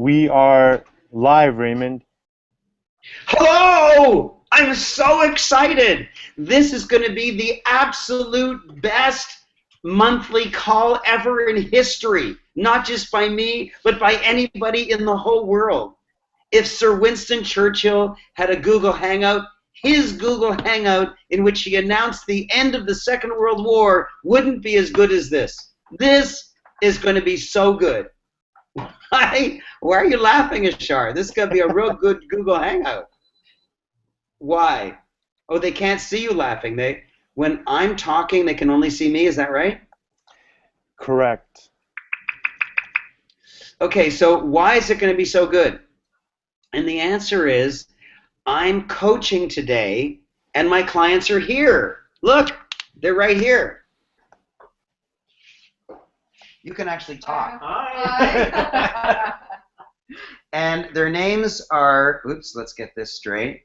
We are live, Raymond. Hello! I'm so excited. This is going to be the absolute best monthly call ever in history, not just by me, but by anybody in the whole world. If Sir Winston Churchill had a Google Hangout, his Google Hangout in which he announced the end of the Second World War wouldn't be as good as this. This is going to be so good. Why are you laughing, Ashar? This is going to be a real good Google Hangout. Why? Oh, they can't see you laughing. When I'm talking, they can only see me. Is that right? Correct. Okay, so why is it going to be so good? And the answer is, I'm coaching today, and my clients are here. Look, they're right here. You can actually talk. Hi. And their names are, oops, let's get this straight,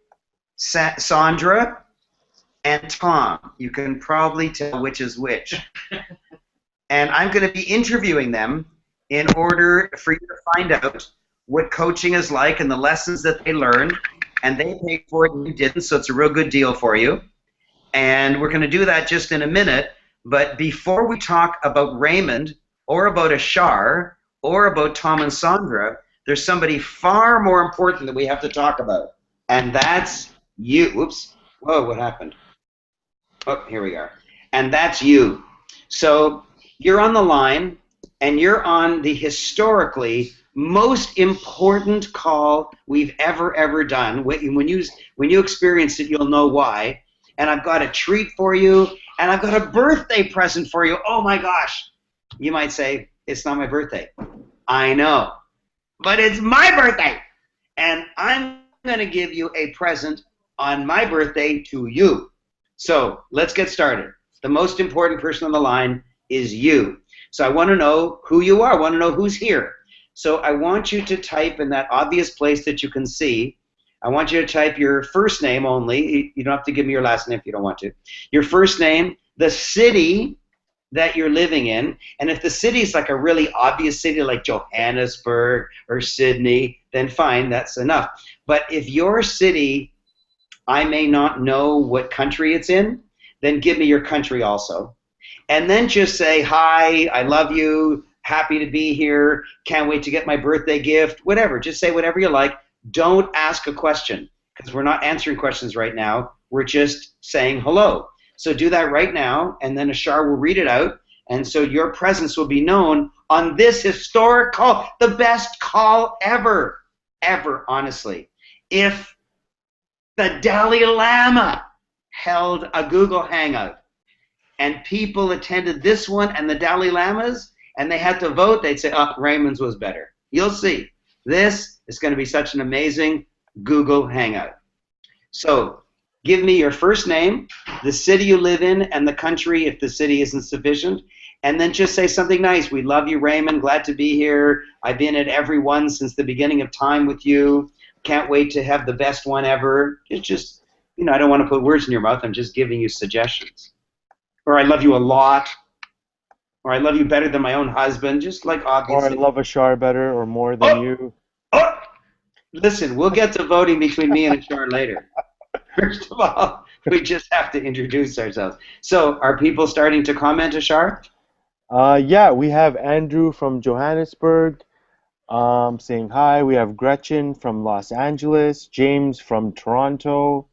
Sandra and Tom. You can probably tell which is which. And I'm going to be interviewing them in order for you to find out what coaching is like and the lessons that they learned. And they paid for it and you didn't, so it's a real good deal for you. And we're going to do that just in a minute. But before we talk about Raymond or about Ashar or about Tom and Sandra, there's somebody far more important that we have to talk about. And that's you. Whoops. Whoa, what happened? Oh, here we are. And that's you. So you're on the line, and you're on the historically most important call we've ever done. When you experience it, you'll know why. And I've got a treat for you, and I've got a birthday present for you. Oh my gosh. You might say, it's not my birthday. I know. But it's my birthday. And I'm going to give you a present on my birthday to you. So let's get started. The most important person on the line is you. So I want to know who you are. I want to know who's here. So I want you to type in that obvious place that you can see. I want you to type your first name only. You don't have to give me your last name if you don't want to. Your first name, the city that you're living in, and if the city is like a really obvious city like Johannesburg or Sydney, then fine, that's enough. But if your city, I may not know what country it's in, then give me your country also. And then just say, hi, I love you, happy to be here, can't wait to get my birthday gift, whatever. Just say whatever you like. Don't ask a question, because we're not answering questions right now. We're just saying hello. So do that right now, and then Ashar will read it out, and so your presence will be known on this historic call, the best call ever, honestly. If the Dalai Lama held a Google Hangout, and people attended this one and the Dalai Lamas, and they had to vote, they'd say, oh, Raymond's was better. You'll see. This is going to be such an amazing Google Hangout. So give me your first name, the city you live in, and the country if the city isn't sufficient. And then just say something nice. We love you, Raymond. Glad to be here. I've been at every one since the beginning of time with you. Can't wait to have the best one ever. It's just, I don't want to put words in your mouth. I'm just giving you suggestions. Or I love you a lot. Or I love you better than my own husband. Just like obviously. Or I love Ashar better or more than you. Oh! Listen, we'll get to voting between me and Ashar later. First of all, we just have to introduce ourselves. So, are people starting to comment, Ashar? Yeah, we have Andrew from Johannesburg saying hi. We have Gretchen from Los Angeles, James from Toronto,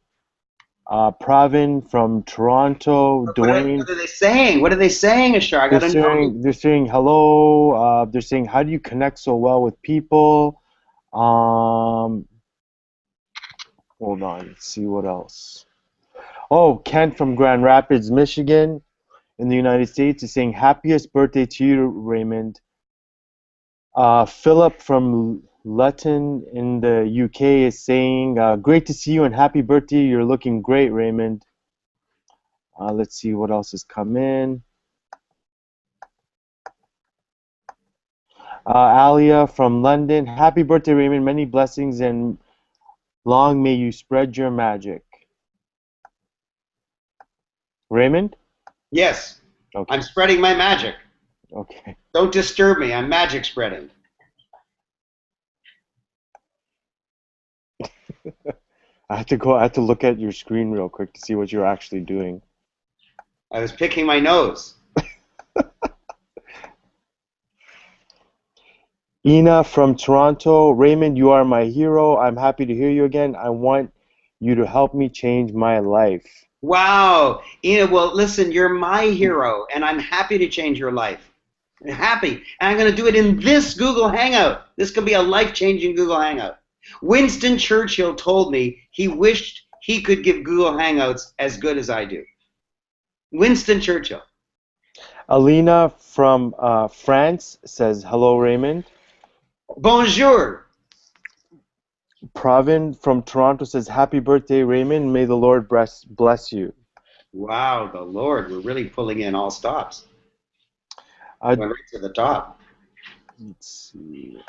Pravin from Toronto, Dwayne. What are they saying? What are they saying, Ashar? I gotta know. They're saying hello. They're saying, how do you connect so well with people? Hold on, let's see what else. Oh, Kent from Grand Rapids, Michigan, in the United States, is saying happiest birthday to you, Raymond. Philip from Luton in the UK is saying great to see you and happy birthday. You're looking great, Raymond. Let's see what else has come in. Alia from London, happy birthday, Raymond. Many blessings and long may you spread your magic. Raymond? Yes. Okay. I'm spreading my magic. Okay. Don't disturb me. I'm magic spreading. I had to look at your screen real quick to see what you're actually doing. I was picking my nose. Ina from Toronto. Raymond, you are my hero. I'm happy to hear you again. I want you to help me change my life. Wow. Ina, well, listen, you're my hero, and I'm happy to change your life. I'm happy. And I'm going to do it in this Google Hangout. This could be a life-changing Google Hangout. Winston Churchill told me he wished he could give Google Hangouts as good as I do. Winston Churchill. Alina from France says, hello, Raymond. Bonjour. Pravin from Toronto says, happy birthday, Raymond. May the Lord bless you. Wow, the Lord. We're really pulling in all stops. I'd, Went right to the top. let's see.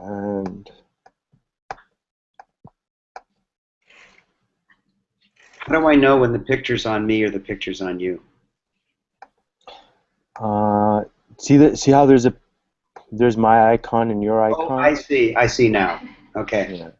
And How do I know when the picture's on me or the picture's on you? see how there's my icon and your Oh, icon? I see. I see now. Okay. Yeah.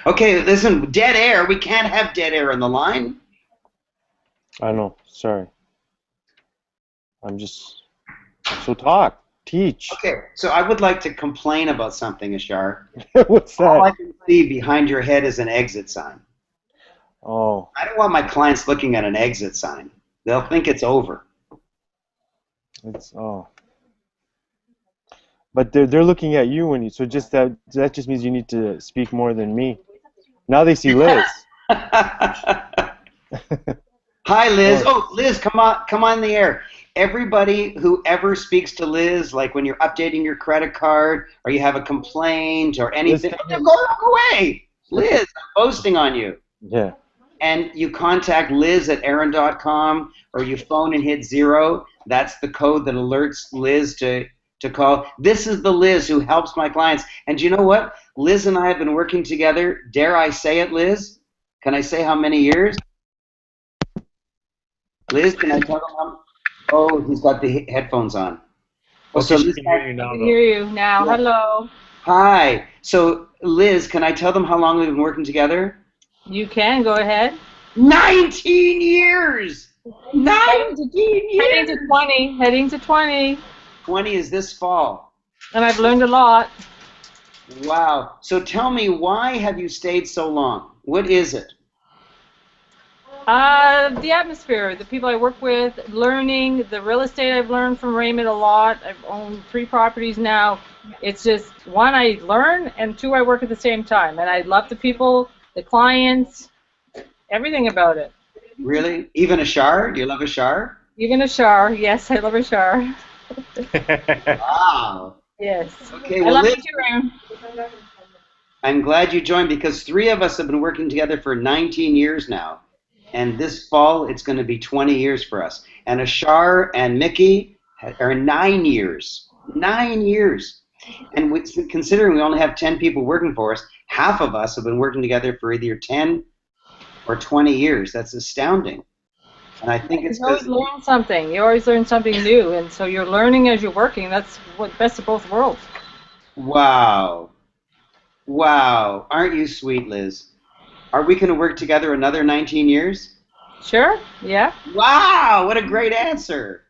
Okay, listen, dead air. We can't have dead air in the line. I know. Sorry. I'm just so talk, teach. Okay, so I would like to complain about something, Ashar. What's All I that? can see behind your head is an exit sign. Oh, I don't want my clients looking at an exit sign. They'll think it's over. it's oh. But they're looking at you when you so just that just means you need to speak more than me. Now they see Liz. Hi, Liz. Oh, Liz, come on the air. Everybody who ever speaks to Liz, like when you're updating your credit card or you have a complaint or anything, go away. Liz, I'm boasting on you. Yeah. And you contact Liz at Aaron.com or you phone and hit 0. That's the code that alerts Liz to call. This is the Liz who helps my clients. And you know what? Liz and I have been working together. Dare I say it, Liz? Can I say how many years? Liz, can I tell them how? Oh, he's got the headphones on. Oh, so Okay, she Liz, can hear you now, I can though. hear you now. Yeah. Hello. hi. So Liz, can I tell them how long we've been working together? You can go ahead. 19 years! 19 Heading years! to 20. Heading to 20. 20 is this fall. And I've learned a lot. Wow. So tell me, why have you stayed so long? What is it? The atmosphere, the people I work with, learning, the real estate I've learned from Raymond a lot. I've owned 3 properties now. It's just, 1, I learn, and 2, I work at the same time. And I love the people, the clients, everything about it. Really? Even Ashar? Do you love Ashar? Even Ashar. Yes, I love Ashar. Wow. Yes. Okay, I well, love Liz, you too, Aaron. I'm glad you joined because 3 of us have been working together for 19 years now. And this fall, it's going to be 20 years for us. And Ashar and Mickey are 9 years. 9 years. And considering we only have 10 people working for us, half of us have been working together for either 10 or 20 years. That's astounding. And I think it's You always because, learn something. You always learn something new. And so you're learning as you're working. That's what best of both worlds. wow. Wow. Aren't you sweet, Liz? Are we going to work together another 19 years? Sure? Yeah? Wow, what a great answer.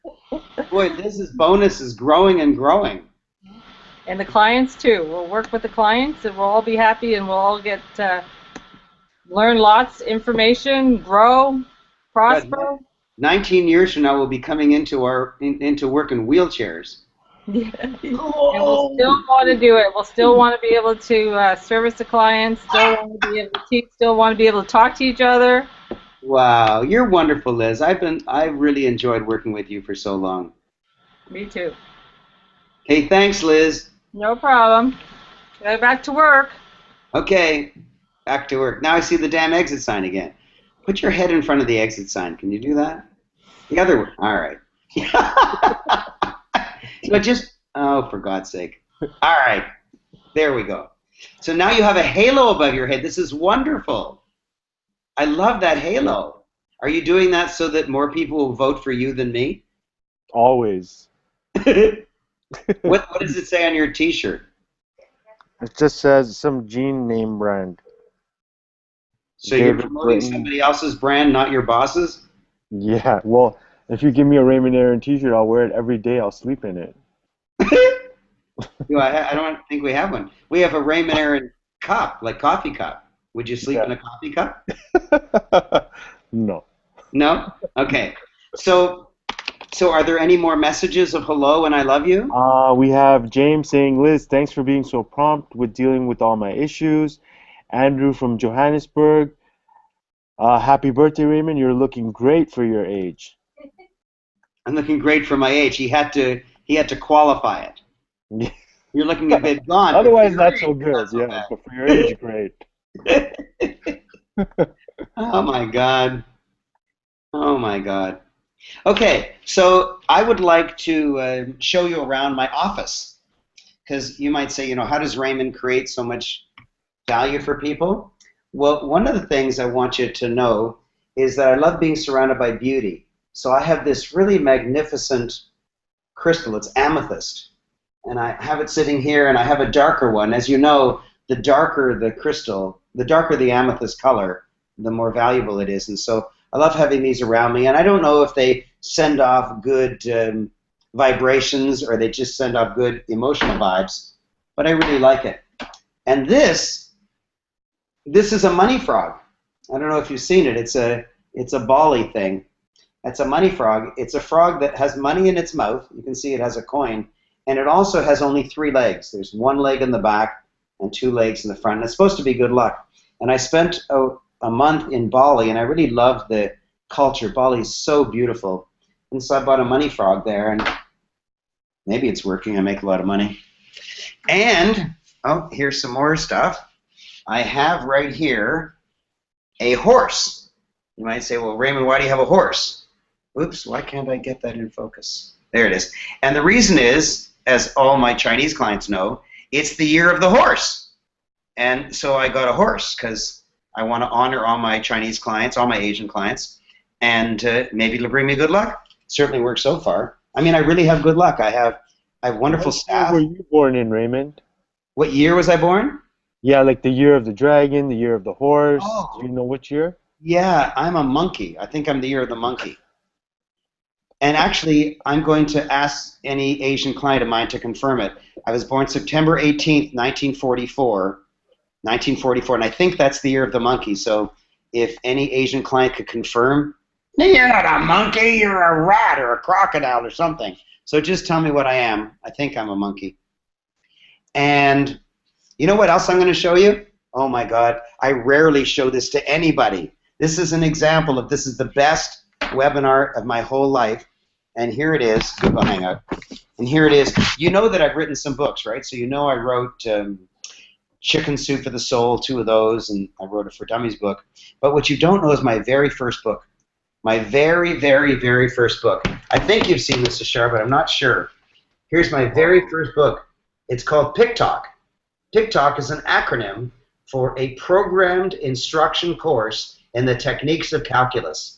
Boy, Liz's bonus is growing and growing. And the clients too. We'll work with the clients and we'll all be happy and we'll all get learn lots of information, grow, prosper. 19 years from now, we'll be coming into work in wheelchairs. Yeah. And we'll still want to do it. We'll still want to be able to service the clients, still want to be able to teach, still want to be able to talk to each other. Wow, you're wonderful, Liz. I've really enjoyed working with you for so long. Me too. Hey, thanks, Liz. No problem. Go back to work. Okay, back to work. Now I see the damn exit sign again. Put your head in front of the exit sign. Can you do that? The other one. All right. But just, oh, for God's sake. All right, there we go. So now you have a halo above your head. This is wonderful. I love that halo. Are you doing that so that more people will vote for you than me? Always. What does it say on your T-shirt? It just says some jean name brand. So you're David promoting Britton. somebody else's brand, not your boss's? Yeah, well, if you give me a Raymond Aaron t-shirt, I'll wear it every day. I'll sleep in it. I don't think we have one. We have a Raymond Aaron cup, like coffee cup. Would you sleep in a coffee cup? No. No? Okay. So are there any more messages of hello and I love you? We have James saying, Liz, thanks for being so prompt with dealing with all my issues. Andrew from Johannesburg, happy birthday, Raymond. You're looking great for your age. I'm looking great for my age. He had to qualify it. You're looking a bit gaunt. Otherwise, not so good. Not so Yeah, but for your age, great. Oh my God. Oh my God. Okay, so I would like to show you around my office, because you might say, how does Raymond create so much value for people? Well, one of the things I want you to know is that I love being surrounded by beauty. So I have this really magnificent crystal. It's amethyst. And I have it sitting here, and I have a darker one. As you know, the darker the crystal, the darker the amethyst color, the more valuable it is. And so I love having these around me. And I don't know if they send off good vibrations or they just send off good emotional vibes, but I really like it. And this is a money frog. I don't know if you've seen it. It's a Bali thing. It's a money frog. It's a frog that has money in its mouth. You can see it has a coin. And it also has only 3 legs. There's 1 leg in the back and 2 legs in the front. And it's supposed to be good luck. And I spent a month in Bali, and I really loved the culture. Bali is so beautiful. And so I bought a money frog there, and maybe it's working. I make a lot of money. And, here's some more stuff. I have right here a horse. You might say, well, Raymond, why do you have a horse? Oops, why can't I get that in focus? There it is. And the reason is, as all my Chinese clients know, it's the year of the horse. And so I got a horse because I want to honor all my Chinese clients, all my Asian clients, and maybe it'll bring me good luck. Certainly works so far. I mean, I really have good luck. I have wonderful staff. What year were you born in, Raymond? What year was I born? Yeah, like the year of the dragon, the year of the horse. Oh. Do you know which year? Yeah, I'm a monkey. I think I'm the year of the monkey. And actually, I'm going to ask any Asian client of mine to confirm it. I was born September 18th, 1944. 1944, and I think that's the year of the monkey. So if any Asian client could confirm, no, you're not a monkey, you're a rat or a crocodile or something. So just tell me what I am. I think I'm a monkey. And you know what else I'm going to show you? Oh my God, I rarely show this to anybody. This is an example of this is the best webinar of my whole life. And here it is. Google Hangout. And here it is. You know that I've written some books, right? So you know I wrote Chicken Soup for the Soul, 2 of those, and I wrote a For Dummies book. But what you don't know is my very first book. My very, very, very first book. I think you've seen this, Ashar, but I'm not sure. Here's my very first book. It's called PICTALK. PICTALK is an acronym for a programmed instruction course in the techniques of calculus.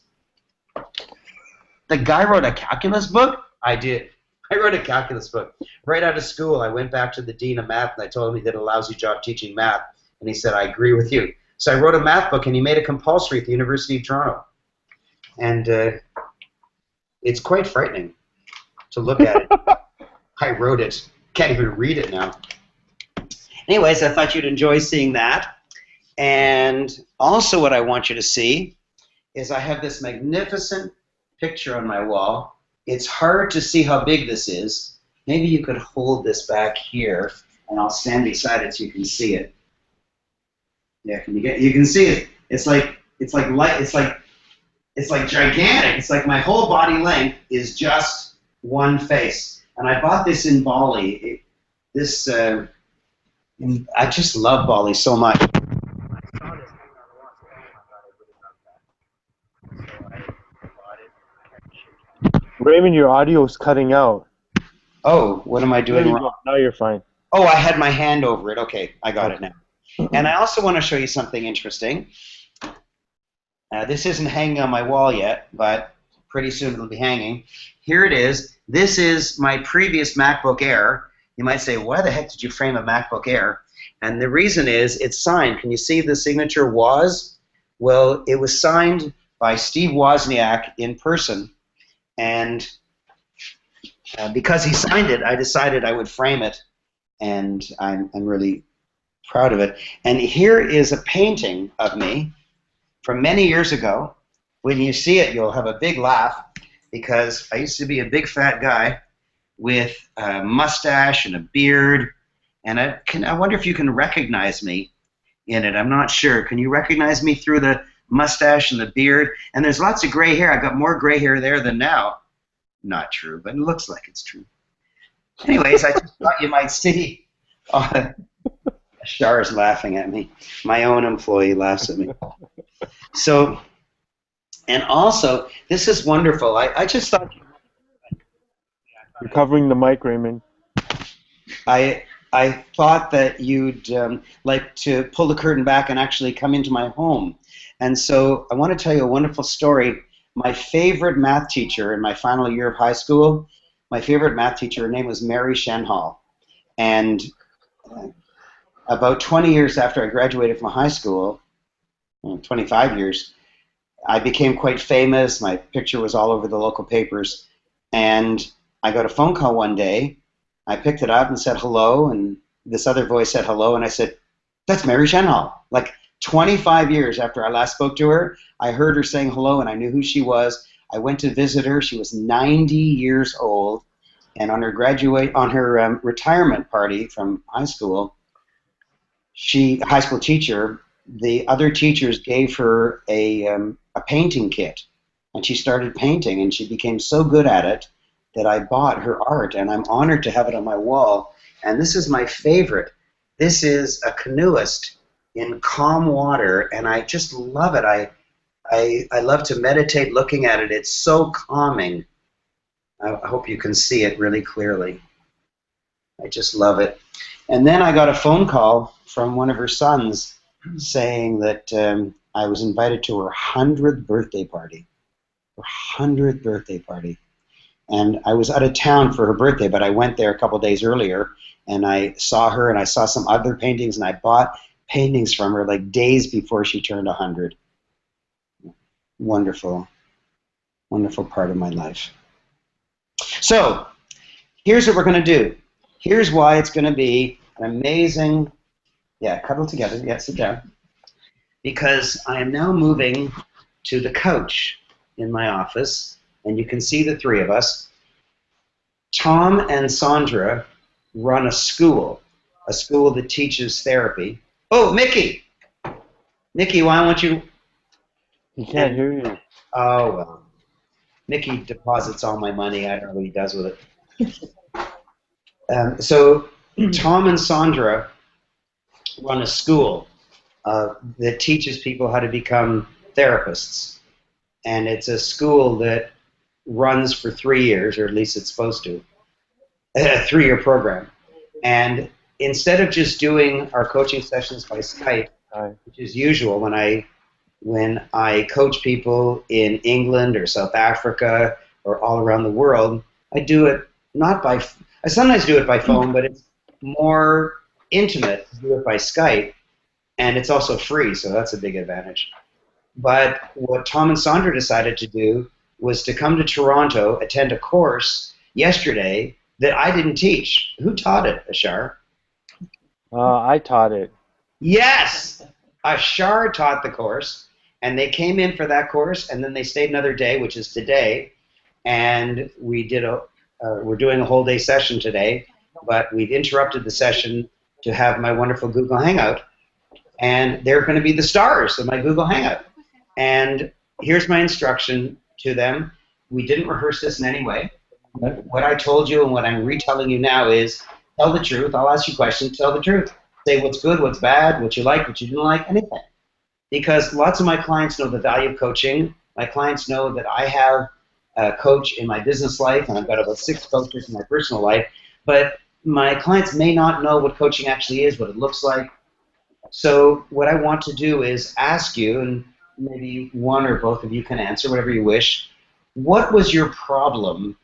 The guy wrote a calculus book? I did. I wrote a calculus book. Right out of school, I went back to the dean of math, and I told him he did a lousy job teaching math. And he said, I agree with you. So I wrote a math book, and he made it compulsory at the University of Toronto. And it's quite frightening to look at it. I wrote it. Can't even read it now. Anyways, I thought you'd enjoy seeing that. And also what I want you to see is I have this magnificent picture on my wall. It's hard to see how big this is. Maybe you could hold this back here, and I'll stand beside it so you can see it. Yeah, you can see it. It's like gigantic. It's like my whole body length is just one face. And I bought this in Bali. I just love Bali so much. Raymond, your audio's cutting out. Oh, what am I There doing you wrong? go. Now you're fine. Oh, I had my hand over it. Okay, I got it Okay. now. And I also want to show you something interesting. This isn't hanging on my wall yet, but pretty soon it'll be hanging. Here it is. This is my previous MacBook Air. You might say, why the heck did you frame a MacBook Air? And the reason is it's signed. Can you see the signature was? Well, it was signed by Steve Wozniak in person. And because he signed it, I decided I would frame it. And I'm really proud of it. And here is a painting of me from many years ago. When you see it, you'll have a big laugh because I used to be a big fat guy with a mustache and a beard. And I wonder if you can recognize me in it. I'm not sure. Can you recognize me through the mustache and the beard? And there's lots of gray hair. I've got more gray hair there than now. Not true, but it looks like it's true. Anyways, I just thought you might see. Shar is laughing at me. My own employee laughs at me. So, and also, this is wonderful. I just thought You're covering the mic, Raymond. I thought that you'd like to pull the curtain back and actually come into my home. And so I want to tell you a wonderful story. My favorite math teacher in my final year of high school, my favorite math teacher, her name was Mary Shenhall. And about 20 years after I graduated from high school, 25 years, I became quite famous. My picture was all over the local papers. And I got a phone call one day. I picked it up and said hello, and this other voice said hello, and I said, that's Mary Shenhall. Like 25 years after I last spoke to her, I heard her saying hello, and I knew who she was. I went to visit her. She was 90 years old, and on her retirement party from high school, high school teacher, the other teachers gave her a painting kit, and she started painting, and she became so good at it that I bought her art, and I'm honored to have it on my wall. And this is my favorite. This is a canoeist in calm water, and I just love it. I love to meditate looking at it. It's so calming. I hope you can see it really clearly. I just love it. And then I got a phone call from one of her sons saying that I was invited to her 100th birthday party. Her 100th birthday party. And I was out of town for her birthday, but I went there a couple days earlier, and I saw her, and I saw some other paintings, and I bought paintings from her like days before she turned 100. Wonderful, wonderful part of my life. So, here's what we're going to do. Here's why it's going to be an amazing, cuddle together, sit down, because I am now moving to the couch in my office, and you can see the three of us. Tom and Sandra run a school that teaches therapy. Oh, Mickey! Mickey, why don't you... He can't hear you. Oh, well. Mickey deposits all my money. I don't know what he does with it. So Tom and Sandra run a school that teaches people how to become therapists. And it's a school that runs for 3 years, or at least it's supposed to, a 3-year program. And instead of just doing our coaching sessions by Skype, which is usual when I coach people in England or South Africa or all around the world, I do it I sometimes do it by phone, but it's more intimate to do it by Skype, and it's also free, so that's a big advantage. But what Tom and Sandra decided to do was to come to Toronto, attend a course yesterday that I didn't teach. Who taught it, Ashar? I taught it. Yes! Ashar taught the course, and they came in for that course, and then they stayed another day, which is today, and we're doing a whole day session today, but we've interrupted the session to have my wonderful Google Hangout, and they're going to be the stars of my Google Hangout. And here's my instruction to them. We didn't rehearse this in any way. What I told you and what I'm retelling you now is tell the truth. I'll ask you questions. Tell the truth. Say what's good, what's bad, what you like, what you didn't like, anything. Because lots of my clients know the value of coaching. My clients know that I have coach in my business life, and I've got about 6 coaches in my personal life, but my clients may not know what coaching actually is, what it looks like. So what I want to do is ask you, and maybe one or both of you can answer, whatever you wish, what was your problem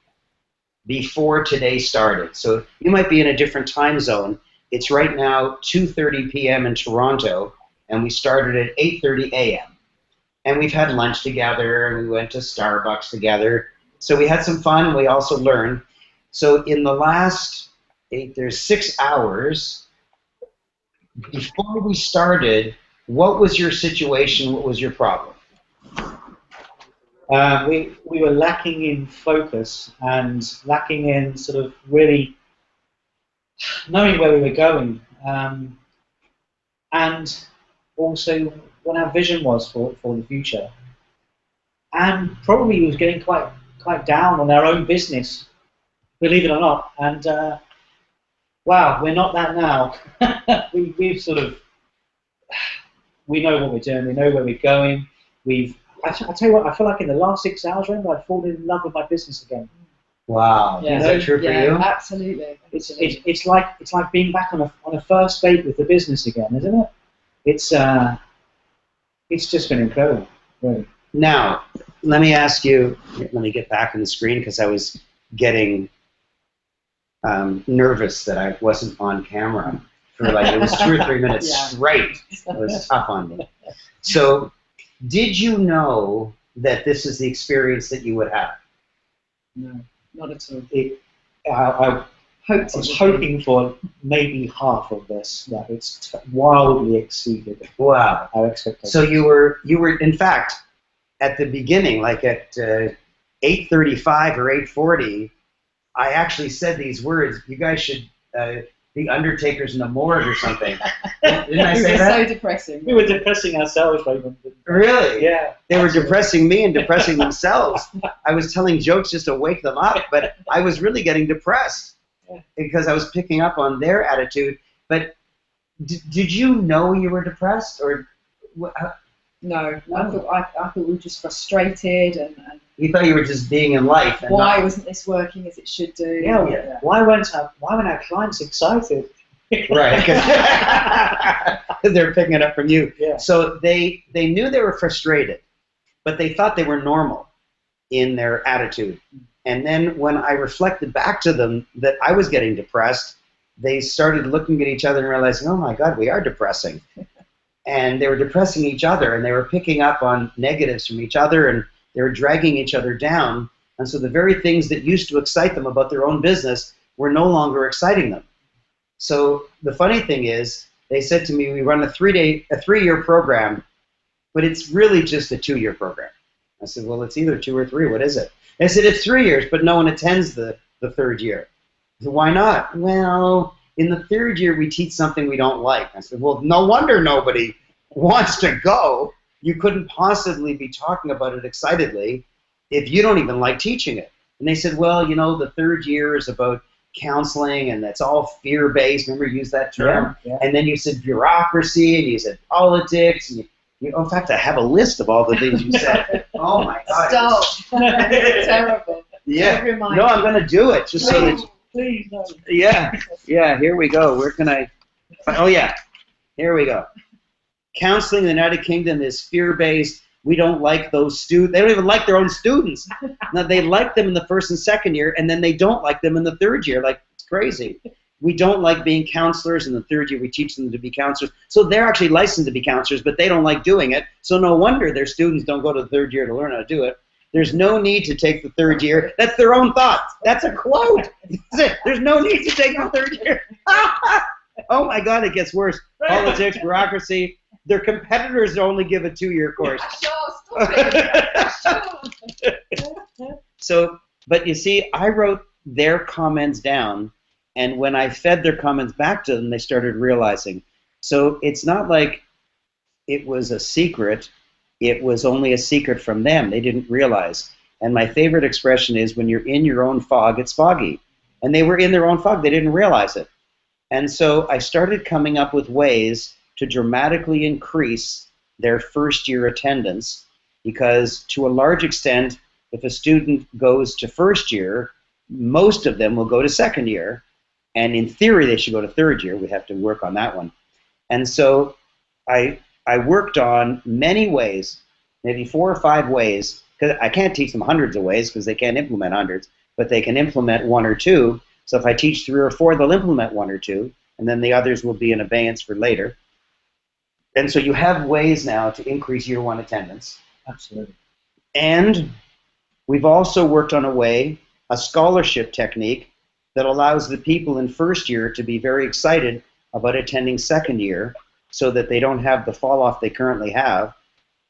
before today started? So you might be in a different time zone. It's right now 2:30 p.m. in Toronto, and we started at 8:30 a.m. And we've had lunch together, and we went to Starbucks together. So we had some fun, and we also learned. So in the last there's 6 hours, before we started, what was your situation? What was your problem? We were lacking in focus and lacking in sort of really knowing where we were going, and also what our vision was for the future. And probably we was getting quite down on our own business, believe it or not. And wow, we're not that now. We've sort of, we know what we're doing, we know where we're going. I tell you what, I feel like in the last 6 hours, Raymond, I've fallen in love with my business again. Wow, Yeah. is that true for you? Absolutely. It's like being back on a first date with the business again, isn't it? It's just been incredible, really. Now, let me ask you, let me get back on the screen because I was getting nervous that I wasn't on camera for like, it was 2 or 3 minutes Yeah. straight. It was tough on me. So, did you know that this is the experience that you would have? No, not at all. I was hoping for maybe half of this. That it's wildly exceeded Wow. our expectations. So you were in fact at the beginning, like at 8:35 or 8:40, I actually said these words. You guys should be undertakers in the morgue or something. Didn't I say It was that? so depressing. We were depressing ourselves, Raymond. Really? Yeah. They were depressing me and depressing themselves. I was telling jokes just to wake them up, but I was really getting depressed because I was picking up on their attitude. But did you know you were depressed, or No, I thought we were just frustrated and you thought you were just being in life? And why not, wasn't this working as it should do? Yeah. Why weren't our clients excited? right? Because they're picking it up from you. Yeah. So they knew they were frustrated, but they thought they were normal in their attitude. And then when I reflected back to them that I was getting depressed, they started looking at each other and realizing, oh my God, we are depressing. And they were depressing each other, and they were picking up on negatives from each other, and they were dragging each other down. And so the very things that used to excite them about their own business were no longer exciting them. So the funny thing is, they said to me, we run a 3-year program, but it's really just a 2-year program. I said, well, it's either 2 or 3. What is it? They said, it's 3 years, but no one attends the 3rd year. I said, why not? Well, in the 3rd year, we teach something we don't like. I said, well, no wonder nobody wants to go. You couldn't possibly be talking about it excitedly if you don't even like teaching it. And they said, well, you know, the 3rd year is about counseling, and that's all fear-based. Remember, you used that term? Yeah. And then you said bureaucracy, and you said politics, and in fact, I have a list of all the things you said. Oh, my God. Stop. It's terrible. Yeah. Don't remind No, me. I'm going to do it just so that... Please, no. Yeah, here we go. Where can I... Oh, yeah, here we go. Counseling in the United Kingdom is fear-based. We don't like those students. They don't even like their own students. Now, they like them in the 1st and 2nd year, and then they don't like them in the 3rd year. Like, it's crazy. We don't like being counselors. In the 3rd year, we teach them to be counselors. So they're actually licensed to be counselors, but they don't like doing it. So no wonder their students don't go to the 3rd year to learn how to do it. There's no need to take the 3rd year. That's their own thoughts. That's a quote. That's it. There's no need to take the 3rd year. Oh, my God, it gets worse. Politics, bureaucracy. Their competitors only give a 2-year course. Sure, stop it. Sure. So, but you see, I wrote their comments down, and when I fed their comments back to them, they started realizing. So it's not like it was a secret. It was only a secret from them. They didn't realize. And my favorite expression is, when you're in your own fog, it's foggy. And they were in their own fog. They didn't realize it. And so I started coming up with ways to dramatically increase their 1st year attendance, because to a large extent, if a student goes to first year, most of them will go to second year, and in theory they should go to third year. We have to work on that one. And so I worked on many ways, maybe 4 or 5 ways, because I can't teach them hundreds of ways because they can't implement hundreds, but they can implement 1 or 2. So if I teach 3 or 4, they'll implement 1 or 2, and then the others will be in abeyance for later. And so you have ways now to increase year 1 attendance. Absolutely. And we've also worked on a scholarship technique that allows the people in first year to be very excited about attending second year so that they don't have the fall off they currently have.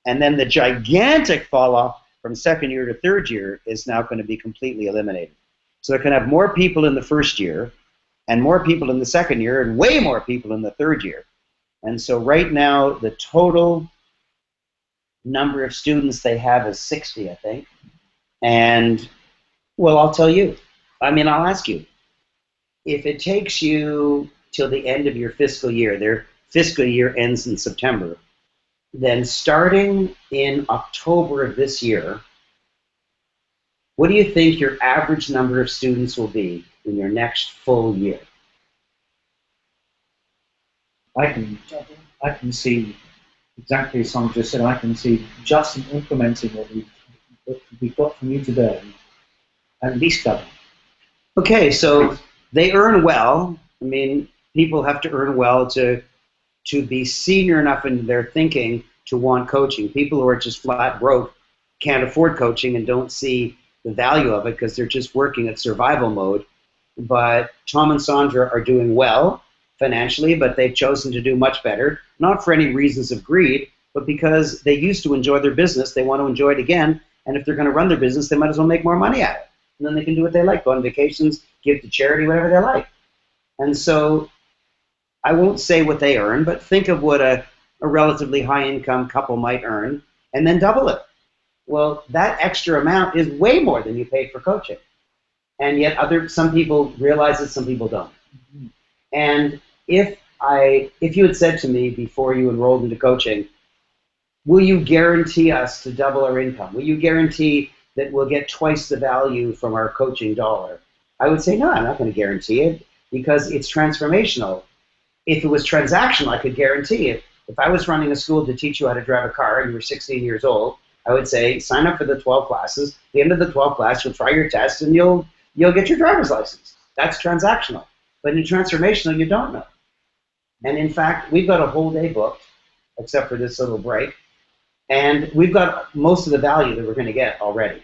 And then the gigantic fall off from second year to third year is now going to be completely eliminated. So they can have more people in the first year and more people in the second year and way more people in the third year. And so right now the total number of students they have is 60, I think. And, well, I'll tell you. I mean, I'll ask you. If it takes you till the end of your fiscal year, their fiscal year ends in September, then starting in October of this year, what do you think your average number of students will be in your next full year? I can see exactly as Sandra said. I can see just in implementing what we've got from you today, at least double. Okay, so they earn well. I mean, people have to earn well to be senior enough in their thinking to want coaching. People who are just flat broke can't afford coaching and don't see the value of it because they're just working at survival mode. But Tom and Sandra are doing well financially, but they've chosen to do much better, not for any reasons of greed, but because they used to enjoy their business, they want to enjoy it again, and if they're going to run their business, they might as well make more money at it. And then they can do what they like, go on vacations, give to charity, whatever they like. And so I won't say what they earn, but think of what a relatively high-income couple might earn, and then double it. Well, that extra amount is way more than you paid for coaching. And yet some people realize it, some people don't. Mm-hmm. And if you had said to me before you enrolled into coaching, will you guarantee us to double our income? Will you guarantee that we'll get twice the value from our coaching dollar? I would say, no, I'm not going to guarantee it because it's transformational. If it was transactional, I could guarantee it. If I was running a school to teach you how to drive a car and you were 16 years old, I would say, sign up for the 12 classes. At the end of the 12th class, you'll try your test and you'll get your driver's license. That's transactional. But in transformational, you don't know. And in fact, we've got a whole day booked, except for this little break, and we've got most of the value that we're going to get already.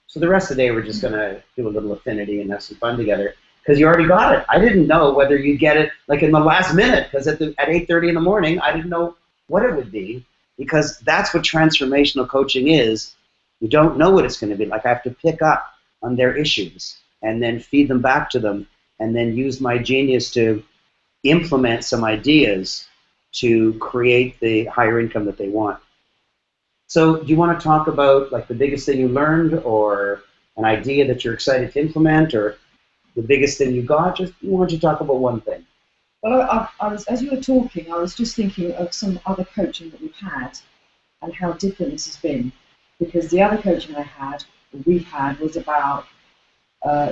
So the rest of the day, we're just going to do a little affinity and have some fun together, because you already got it. I didn't know whether you'd get it like in the last minute, because at 8:30 in the morning, I didn't know what it would be, because that's what transformational coaching is. You don't know what it's going to be. Like, I have to pick up on their issues and then feed them back to them, and then use my genius to implement some ideas to create the higher income that they want. So do you want to talk about like the biggest thing you learned, or an idea that you're excited to implement, or the biggest thing you got? Just why don't you talk about one thing? Well, I was, as you were talking, I was just thinking of some other coaching that we've had and how different this has been. Because the other coaching we've had was about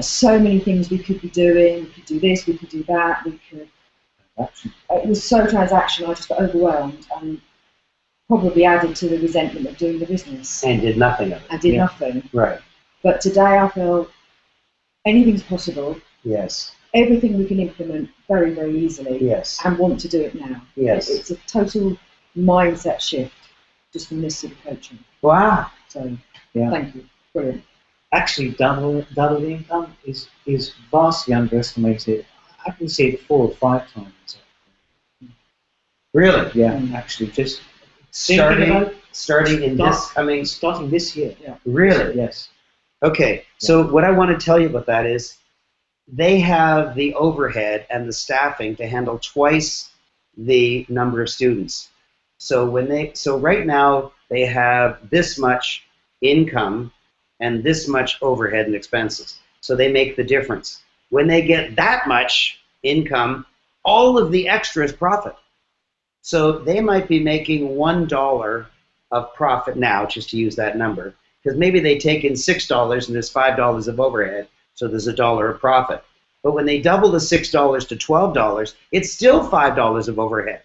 so many things we could be doing. We could do this, we could do that, it was so transactional, I just got overwhelmed and probably added to the resentment of doing the business. And did nothing of it. And did nothing. Right. But today I feel anything's possible. Yes. Everything we can implement very, very easily. Yes. And want to do it now. Yes. It's a total mindset shift just from this sort of coaching. Wow. So, thank you. Brilliant. Actually, double the income is vastly underestimated. I can see it 4 or 5 times. Really? Yeah, actually, just starting this year. Yeah. Really? Yes. Okay. So what I want to tell you about that is they have the overhead and the staffing to handle twice the number of students. So right now they have this much income and this much overhead and expenses. So they make the difference. When they get that much income, all of the extra is profit. So they might be making $1 of profit now, just to use that number, because maybe they take in $6 and there's $5 of overhead, so there's $1 of profit. But when they double the $6 to $12, it's still $5 of overhead.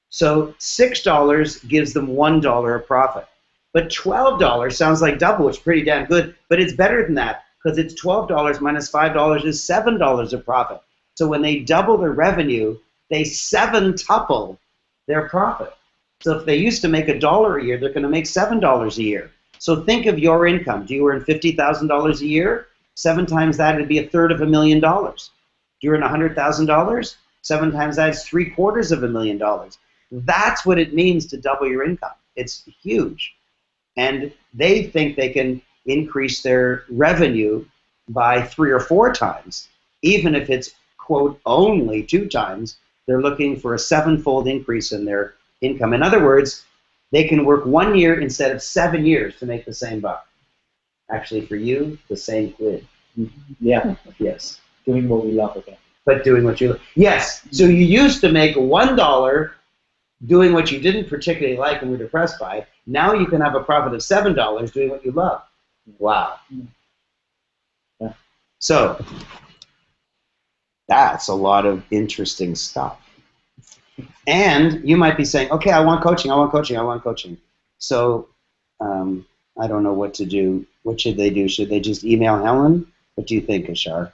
So $6 gives them $1 of profit. But $12 sounds like double, which is pretty damn good, but it's better than that because it's $12 minus $5 is $7 of profit. So when they double their revenue, they seven-tuple their profit. So if they used to make $1 a year, they're going to make $7 a year. So think of your income. Do you earn $50,000 a year? 7 times that would be $325,000. Do you earn $100,000? 7 times that is $750,000. That's what it means to double your income. It's huge. And they think they can increase their revenue by 3 or 4 times. Even if it's, quote, only 2 times, they're looking for a 7-fold increase in their income. In other words, they can work 1 year instead of 7 years to make the same buck. Actually, for you, the same quid. Yeah. Yes. Doing what we love again. But doing what you love. Yes. So you used to make $1 doing what you didn't particularly like and were depressed by. Now you can have a profit of $7 doing what you love. Wow. Yeah. So that's a lot of interesting stuff. And you might be saying, okay, I want coaching, I want coaching, I want coaching. So I don't know what to do. What should they do? Should they just email Helen? What do you think, Ashar?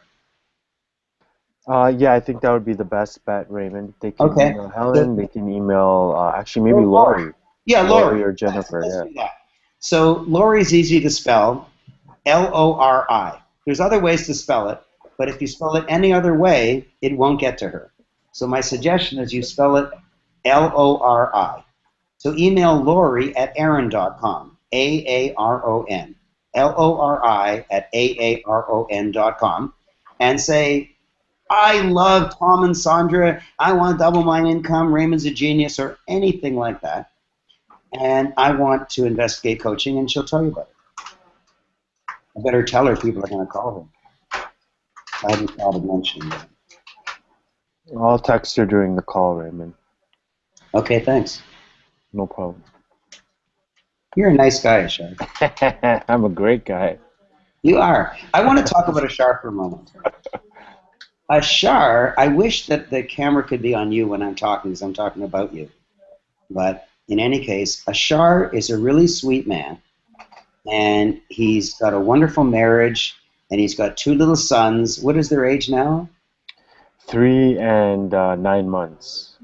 Yeah, I think that would be the best bet, Raymond. They can Okay. email Helen. They can email actually maybe Lori. Yeah, Lori. Or Jennifer. Let's Yeah. do that. So Lori's easy to spell, Lori. There's other ways to spell it, but if you spell it any other way, it won't get to her. So my suggestion is you spell it Lori. So email Lori at aaron.com, AARON, LORI@AARON.com, and say, I love Tom and Sandra, I want to double my income, Raymond's a genius, or anything like that, and I want to investigate coaching, and she'll tell you about it. I better tell her people are going to call her. I hadn't thought of mentioning that. I'll text her during the call, Raymond. Okay, thanks. No problem. You're a nice guy, Ashar. I'm a great guy. You are. I want to talk about Ashar for a moment. Ashar, I wish that the camera could be on you when I'm talking, because I'm talking about you. But in any case, Ashar is a really sweet man, and he's got a wonderful marriage, and he's got 2 little sons. What is their age now? 3 and 9 months.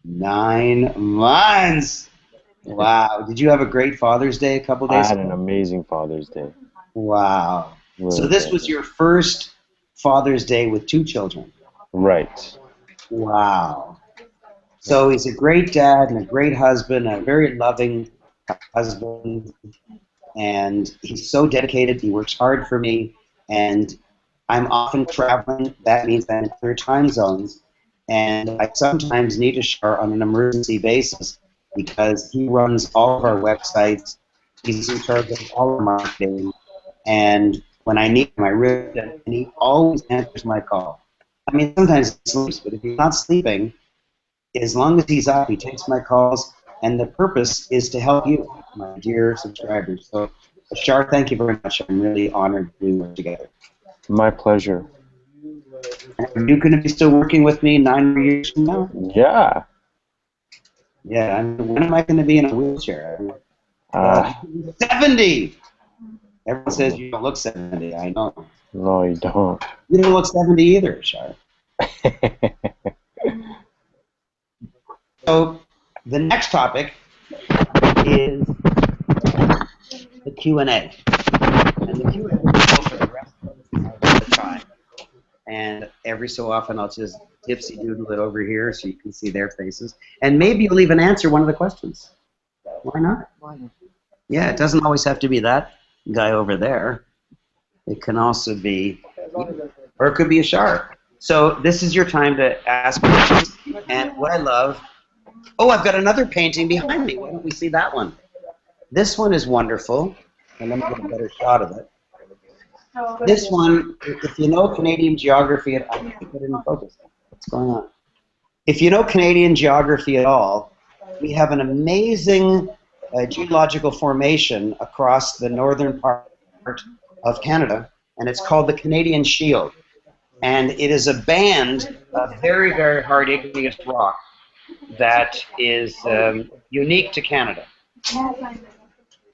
9 months! Wow. Did you have a great Father's Day a couple days I ago? had an amazing Father's Day. Wow. Really So this good. was your first Father's Day with 2 children. Right. Wow. So he's a great dad and a great husband, a very loving husband, and he's so dedicated. He works hard for me, and I'm often traveling. That means I'm in other time zones, and I sometimes need a shower on an emergency basis because he runs all of our websites. He's in charge of all our marketing, and when I need him, I really do, and he always answers my call. I mean, sometimes he sleeps, but if he's not sleeping, as long as he's up, he takes my calls, and the purpose is to help you, my dear subscribers. So, Ashar, thank you very much. I'm really honored we work together. My pleasure. Are you going to be still working with me 9 more years from now? Yeah. Yeah. When am I going to be in a wheelchair? 70! Everyone says you don't look 70. I know. No, you don't. You don't look 70 either, Ashar. So the next topic is the Q&A. And the Q&A will go for the rest of the time. And every so often I'll just tipsy doodle it over here so you can see their faces. And maybe you'll even answer one of the questions. Why not? Why not? Yeah, it doesn't always have to be that guy over there. It can also be, or it could be a shark. So this is your time to ask questions. And what I love, oh, I've got another painting behind me. Why don't we see that one? This one is wonderful. And let me get a better shot of it. This one, if you know Canadian geography, I can't get it in focus. What's going on? If you know Canadian geography at all, we have an amazing a geological formation across the northern part of Canada, and it's called the Canadian Shield. And it is a band of very, very hard igneous rock that is unique to Canada.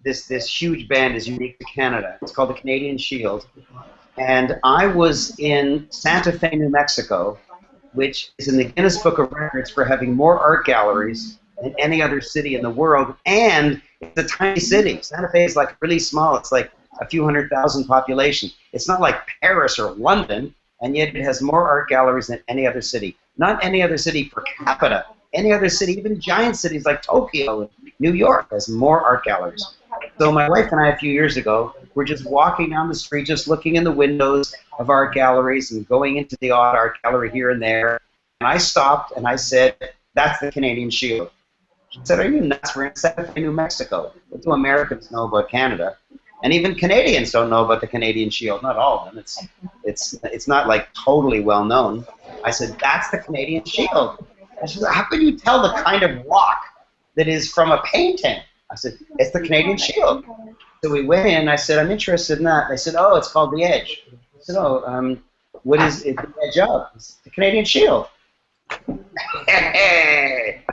This huge band is unique to Canada. It's called the Canadian Shield. And I was in Santa Fe, New Mexico, which is in the Guinness Book of Records for having more art galleries than any other city in the world. And it's a tiny city. Santa Fe is like really small. It's like a few 100,000 population. It's not like Paris or London, and yet it has more art galleries than any other city. Not any other city per capita. Any other city, even giant cities like Tokyo and New York, has more art galleries. So my wife and I, a few years ago, were just walking down the street, just looking in the windows of art galleries and going into the odd art gallery here and there. And I stopped and I said, "That's the Canadian Shield." She said, "Are you nuts? We're in Santa Fe, New Mexico. What do Americans know about Canada? And even Canadians don't know about the Canadian Shield. Not all of them. It's not like totally well known." I said, "That's the Canadian Shield." And she said, "How can you tell the kind of rock that is from a painting?" I said, "It's the Canadian Shield." So we went in. I said, "I'm interested in that." They said, "Oh, it's called the Edge." I said, "Oh, what is it the edge of?" I said, "The Canadian Shield." Hey!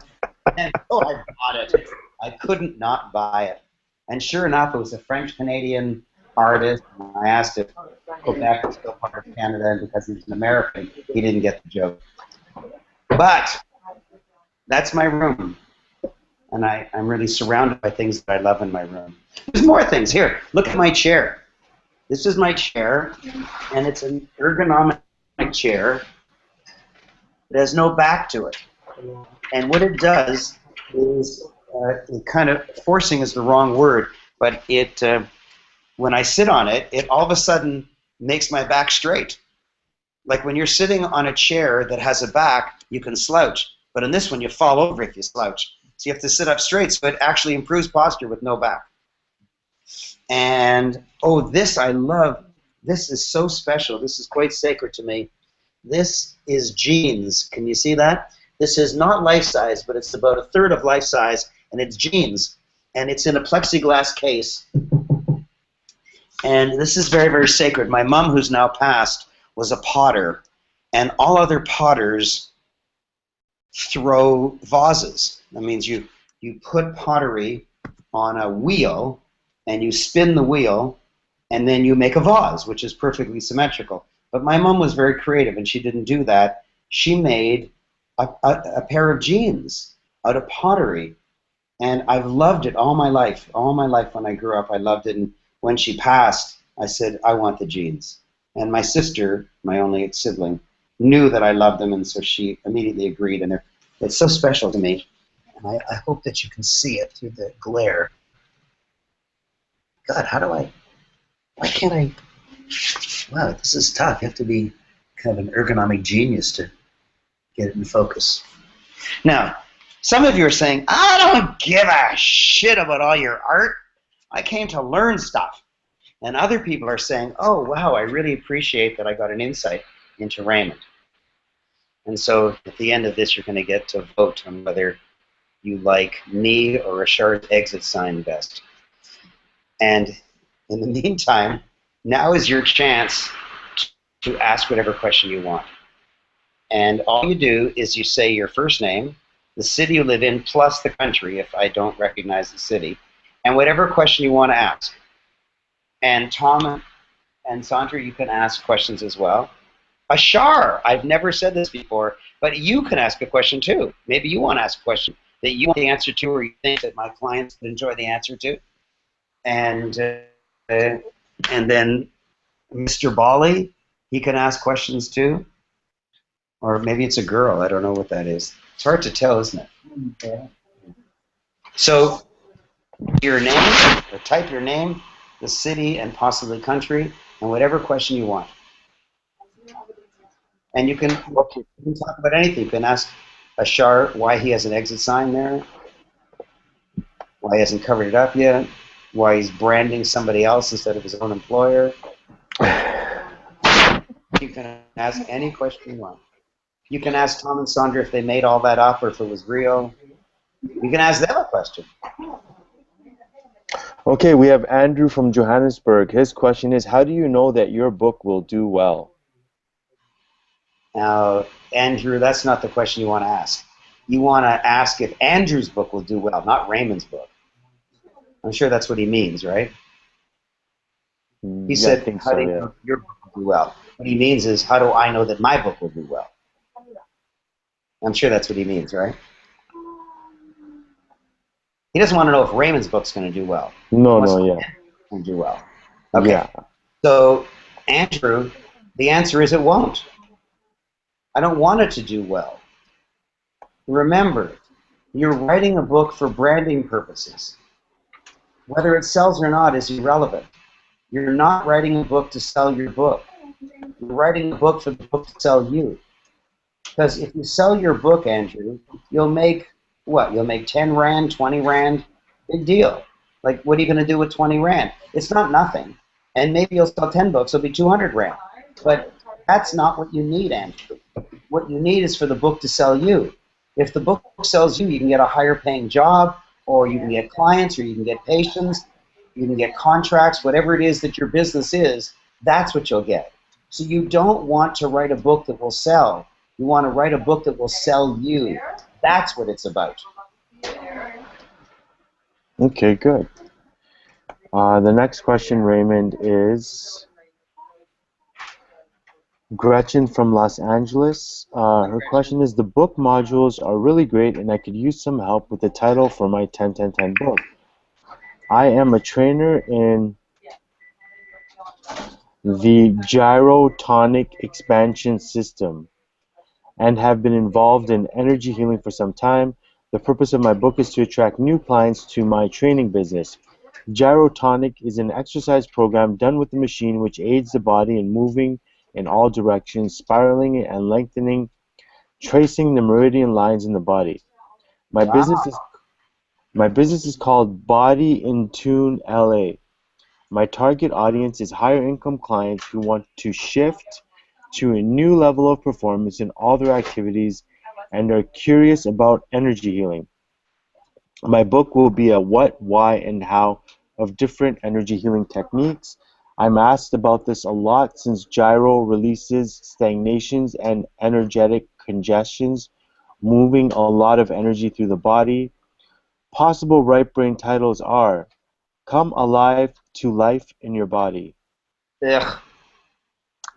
And so I bought it. I couldn't not buy it. And sure enough, it was a French-Canadian artist. And I asked if Quebec was still part of Canada, and because he was an American, he didn't get the joke. But that's my room. And I'm really surrounded by things that I love in my room. There's more things. Here, look at my chair. This is my chair, and it's an ergonomic chair. It has no back to it. And what it does is, it kind of, forcing is the wrong word, but it, when I sit on it, it all of a sudden makes my back straight. Like when you're sitting on a chair that has a back, you can slouch. But in this one, you fall over if you slouch. So you have to sit up straight, so it actually improves posture with no back. And, oh, this I love. This is so special. This is quite sacred to me. This is jeans. Can you see that? This is not life size, but it's about a third of life size, and it's jeans. And it's in a plexiglass case. And this is very, very sacred. My mom, who's now passed, was a potter, and all other potters throw vases. That means you put pottery on a wheel, and you spin the wheel, and then you make a vase, which is perfectly symmetrical. But my mom was very creative, and she didn't do that. She made a pair of jeans out of pottery, and I've loved it all my life. All my life when I grew up, I loved it, and when she passed, I said, "I want the jeans." And my sister, my only sibling, knew that I loved them, and so she immediately agreed, and it's so special to me. And I hope that you can see it through the glare. God, why can't I? Wow, this is tough. You have to be kind of an ergonomic genius to get it in focus. Now, some of you are saying, "I don't give a shit about all your art. I came to learn stuff." And other people are saying, "Oh, wow, I really appreciate that I got an insight into Raymond." And so at the end of this, you're going to get to vote on whether you like me or Richard's exit sign best. And in the meantime, now is your chance to ask whatever question you want. And all you do is you say your first name, the city you live in, plus the country, if I don't recognize the city, and whatever question you want to ask. And Tom and Sandra, you can ask questions as well. Ashar, I've never said this before, but you can ask a question too. Maybe you want to ask a question that you want the answer to, or you think that my clients would enjoy the answer to. And then Mr. Bali, he can ask questions too. Or maybe it's a girl. I don't know what that is. It's hard to tell, isn't it? Yeah. So your name, or type your name, the city, and possibly country, and whatever question you want. And you can talk about anything. You can ask Ashar why he has an exit sign there, why he hasn't covered it up yet, why he's branding somebody else instead of his own employer. You can ask any question you want. You can ask Tom and Sandra if they made all that up or if it was real. You can ask them a question. Okay, we have Andrew from Johannesburg. His question is, how do you know that your book will do well? Now, Andrew, that's not the question you want to ask. You want to ask if Andrew's book will do well, not Raymond's book. I'm sure that's what he means, right? He Yeah, I said, think how do so, you yeah. know if your book will do well? What he means is, how do I know that my book will do well? I'm sure that's what he means, right? He doesn't want to know if Raymond's book's going to do well. He No, wants to no, know if yeah. Andrew's going to do well. Yeah. Okay, so Andrew, the answer is it won't. I don't want it to do well. Remember, you're writing a book for branding purposes. Whether it sells or not is irrelevant. You're not writing a book to sell your book. You're writing a book for the book to sell you. Because if you sell your book, Andrew, you'll make what? You'll make 10 Rand, 20 Rand, big deal. Like, what are you going to do with 20 Rand? It's not nothing. And maybe you'll sell 10 books, it'll be 200 Rand. But that's not what you need, Andrew. What you need is for the book to sell you. If the book sells you, you can get a higher paying job, or you can get clients, or you can get patients, you can get contracts, whatever it is that your business is, that's what you'll get. So you don't want to write a book that will sell. You want to write a book that will sell you. That's what it's about. Okay, good. The next question, Raymond, is Gretchen from Los Angeles. Her question is, the book modules are really great and I could use some help with the title for my 10-10-10 book. I am a trainer in the gyrotonic expansion system and have been involved in energy healing for some time. The purpose of my book is to attract new clients to my training business. Gyrotonic is an exercise program done with the machine which aids the body in moving in all directions, spiraling and lengthening, tracing the meridian lines in the body. My Wow. business is my business is called Body in Tune LA. My target audience is higher income clients who want to shift to a new level of performance in all their activities and are curious about energy healing. My book will be a what, why, and how of different energy healing techniques. I'm asked about this a lot since gyro releases stagnations and energetic congestions, moving a lot of energy through the body. Possible right brain titles are Come Alive to Life in Your Body. Ugh.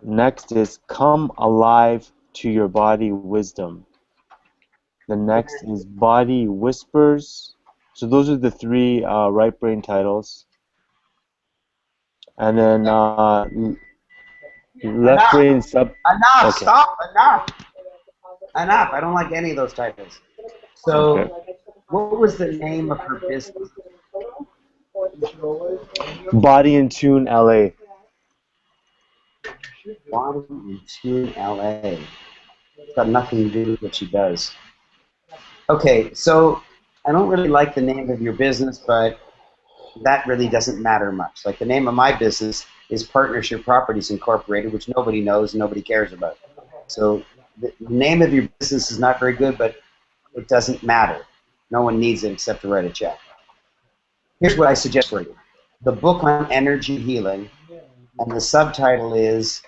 Next is Come Alive to Your Body Wisdom. The next is Body Whispers. So those are the three right brain titles. And then left Enough. brain sub. Enough. Okay. Stop. Enough. Enough. I don't like any of those titles. So, Okay. what was the name of her business? Body in Tune LA. Body in Tune LA. It's got nothing to do with what she does. Okay, so I don't really like the name of your business, but that really doesn't matter much. Like the name of my business is Partnership Properties Incorporated, which nobody knows and nobody cares about. So the name of your business is not very good, but it doesn't matter. No one needs it except to write a check. Here's what I suggest for you. The book on energy healing, and the subtitle is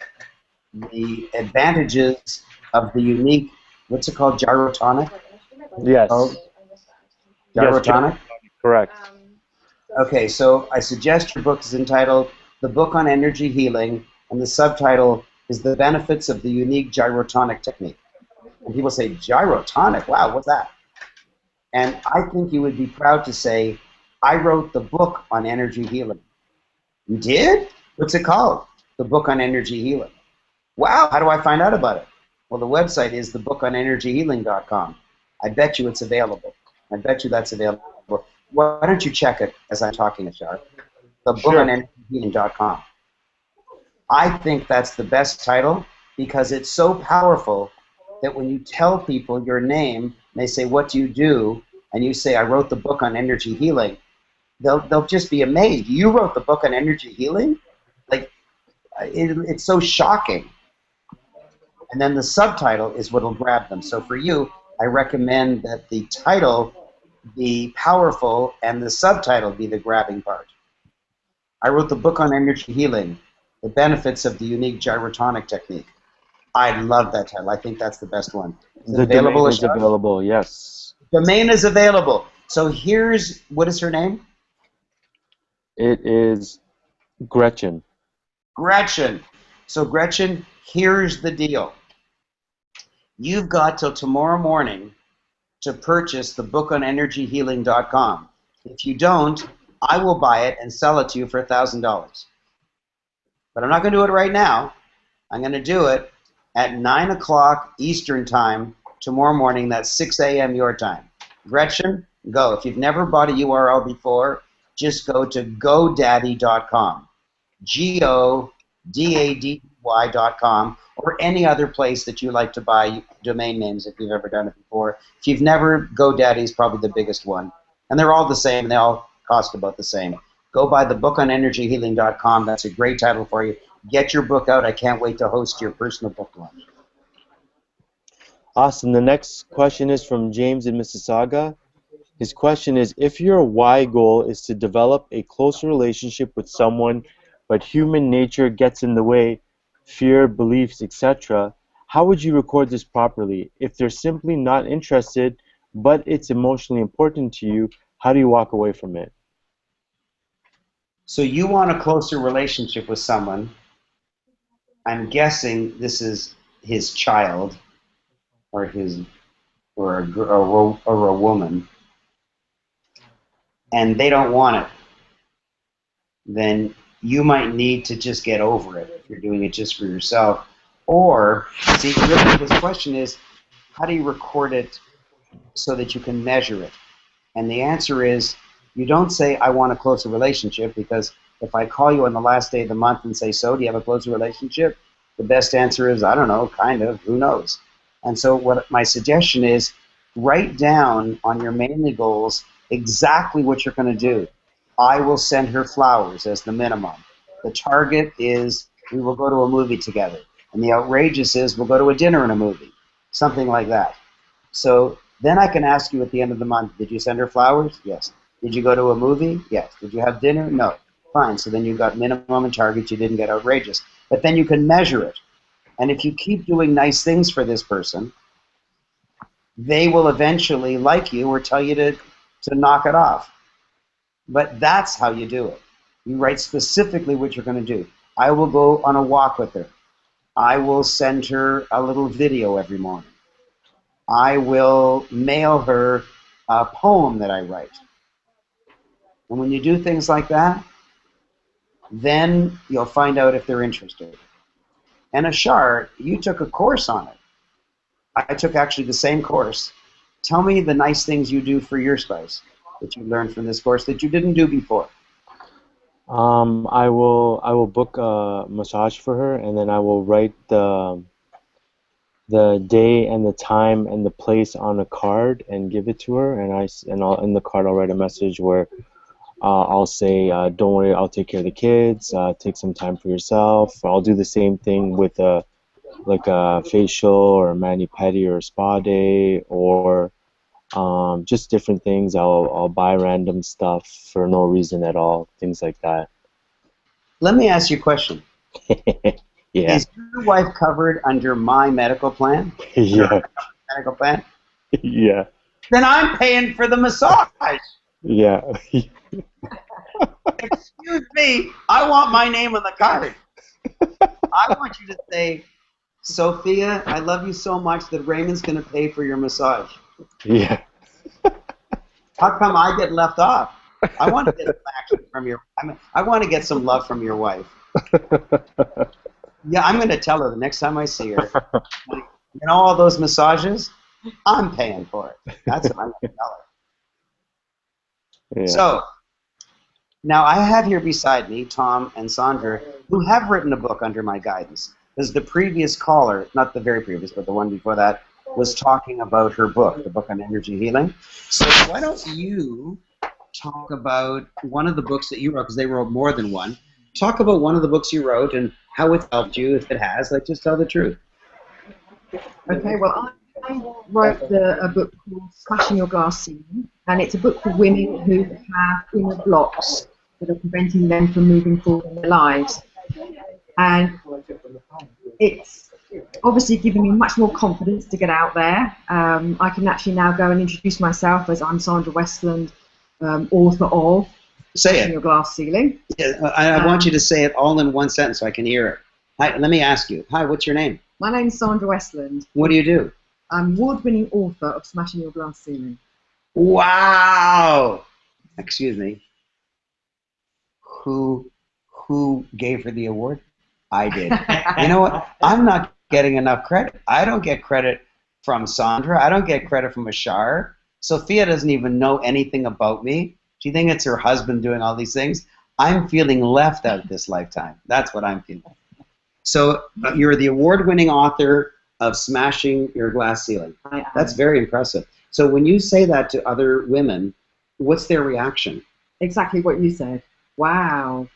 The Advantages of the Unique, what's it called, gyrotonic? Yes. Oh, Yes, gyrotonic? correct. Okay, so I suggest your book is entitled The Book on Energy Healing, and the subtitle is The Benefits of the Unique Gyrotonic Technique. And people say, gyrotonic? Wow, what's that? And I think you would be proud to say, I wrote the book on energy healing. You did? What's it called? The Book on Energy Healing. Wow, how do I find out about it? Well, the website is thebookonenergyhealing.com. I bet you it's available. I bet you that's available. Why don't you check it as I'm talking, Ashar? Thebookonenergyhealing.com. I think that's the best title because it's so powerful that when you tell people your name, and they say, what do you do? And you say, I wrote the book on energy healing, they'll just be amazed. You wrote the book on energy healing? Like, it's so shocking. And then the subtitle is what will grab them. So for you, I recommend that the title be powerful and the subtitle be the grabbing part. I wrote the book on energy healing, the benefits of the unique gyrotonic technique. I love that title. I think that's the best one. Is it The available? domain is available, yes. Domain is available. So here's, what is her name? It is Gretchen. Gretchen. So Gretchen, here's the deal. You've got till tomorrow morning to purchase the book on energyhealing.com. If you don't, I will buy it and sell it to you for $1,000. But I'm not going to do it right now. I'm going to do it at 9 o'clock Eastern time tomorrow morning. That's 6 a.m. your time. Gretchen, go. If you've never bought a URL before, just go to godaddy.com. GODADY.com, or any other place that you like to buy domain names if you've ever done it before. If you've never, GoDaddy is probably the biggest one. And they're all the same, and they all cost about the same. Go buy the book on energyhealing.com. That's a great title for you. Get your book out. I can't wait to host your personal book launch. Awesome. The next question is from James in Mississauga. His question is, if your why goal is to develop a closer relationship with someone, but human nature gets in the way, fear, beliefs, etc., how would you record this properly? If they're simply not interested, but it's emotionally important to you, how do you walk away from it? So you want a closer relationship with someone. I'm guessing this is his child, or a woman, and they don't want it. Then you might need to just get over it if you're doing it just for yourself. Or, see, really this question is, how do you record it so that you can measure it? And the answer is, you don't say, I want a closer relationship, because if I call you on the last day of the month and say, so, do you have a closer relationship? The best answer is, I don't know, kind of, who knows? And so what my suggestion is, write down on your mainly goals exactly what you're going to do. I will send her flowers as the minimum. The target is we will go to a movie together. And the outrageous is we'll go to a dinner and a movie. Something like that. So then I can ask you at the end of the month, did you send her flowers? Yes. Did you go to a movie? Yes. Did you have dinner? No. Fine. So then you got minimum and target. You didn't get outrageous. But then you can measure it. And if you keep doing nice things for this person, they will eventually like you or tell you to knock it off. But that's how you do it. You write specifically what you're going to do. I will go on a walk with her. I will send her a little video every morning. I will mail her a poem that I write. And when you do things like that, then you'll find out if they're interested. And Ashar, you took a course on it. I took actually the same course. Tell me the nice things you do for your spouse that you learned from this course that you didn't do before. I will book a massage for her, and then I will write the day and the time and the place on a card and give it to her, and I'll in the card I'll write a message where I'll say, don't worry, I'll take care of the kids, take some time for yourself. I'll do the same thing with like a facial or a mani-pedi or a spa day, or just different things. I'll buy random stuff for no reason at all, things like that. Let me ask you a question. Yeah. Is your wife covered under my medical plan? Yeah. Medical plan? Yeah. Then I'm paying for the massage. Yeah. Excuse me, I want my name on the card. I want you to say, Sophia, I love you so much that Raymond's going to pay for your massage. Yeah. How come I get left off? I want to get some action from I want to get some love from your wife. Yeah, I'm going to tell her the next time I see her. You know all those massages? I'm paying for it. That's what I'm going to tell her. Yeah. So, now I have here beside me Tom and Sandra, who have written a book under my guidance. Because the previous caller, not the very previous, but the one before that, was talking about her book, the book on energy healing. So why don't you talk about one of the books that you wrote, because they wrote more than one. Talk about one of the books you wrote and how it's helped you, if it has. Like, just tell the truth. Okay, well, I wrote a book called Smashing Your Glass Ceiling, and it's a book for women who have inner blocks that are preventing them from moving forward in their lives. And it's obviously given me much more confidence to get out there. I can actually now go and introduce myself as I'm Sandra Westland, author of Say Smashing it. Your Glass Ceiling. Yeah, I want you to say it all in one sentence so I can hear it. Hi, let me ask you. Hi, what's your name? My name's Sandra Westland. What do you do? I'm award-winning author of Smashing Your Glass Ceiling. Wow! Excuse me. Who gave her the award? I did. You know what? I'm not getting enough credit. I don't get credit from Sandra. I don't get credit from Ashar. Sophia doesn't even know anything about me. She thinks it's her husband doing all these things. I'm feeling left out this lifetime. That's what I'm feeling. So you're the award-winning author of Smashing Your Glass Ceiling. I am. That's very impressive. So when you say that to other women, what's their reaction? Exactly what you said. Wow.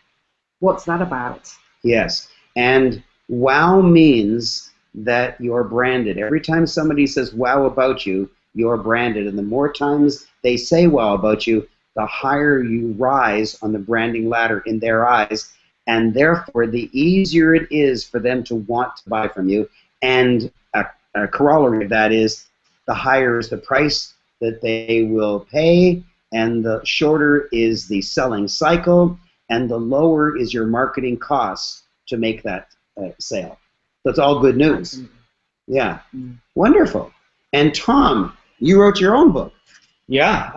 What's that about? Yes. And wow means that you're branded. Every time somebody says wow about you, you're branded. And the more times they say wow about you, the higher you rise on the branding ladder in their eyes. And therefore, the easier it is for them to want to buy from you. And a corollary of that is the higher is the price that they will pay, and the shorter is the selling cycle, and the lower is your marketing costs to make that sale. So it's all good news. Yeah. Wonderful. And Tom, you wrote your own book. Yeah,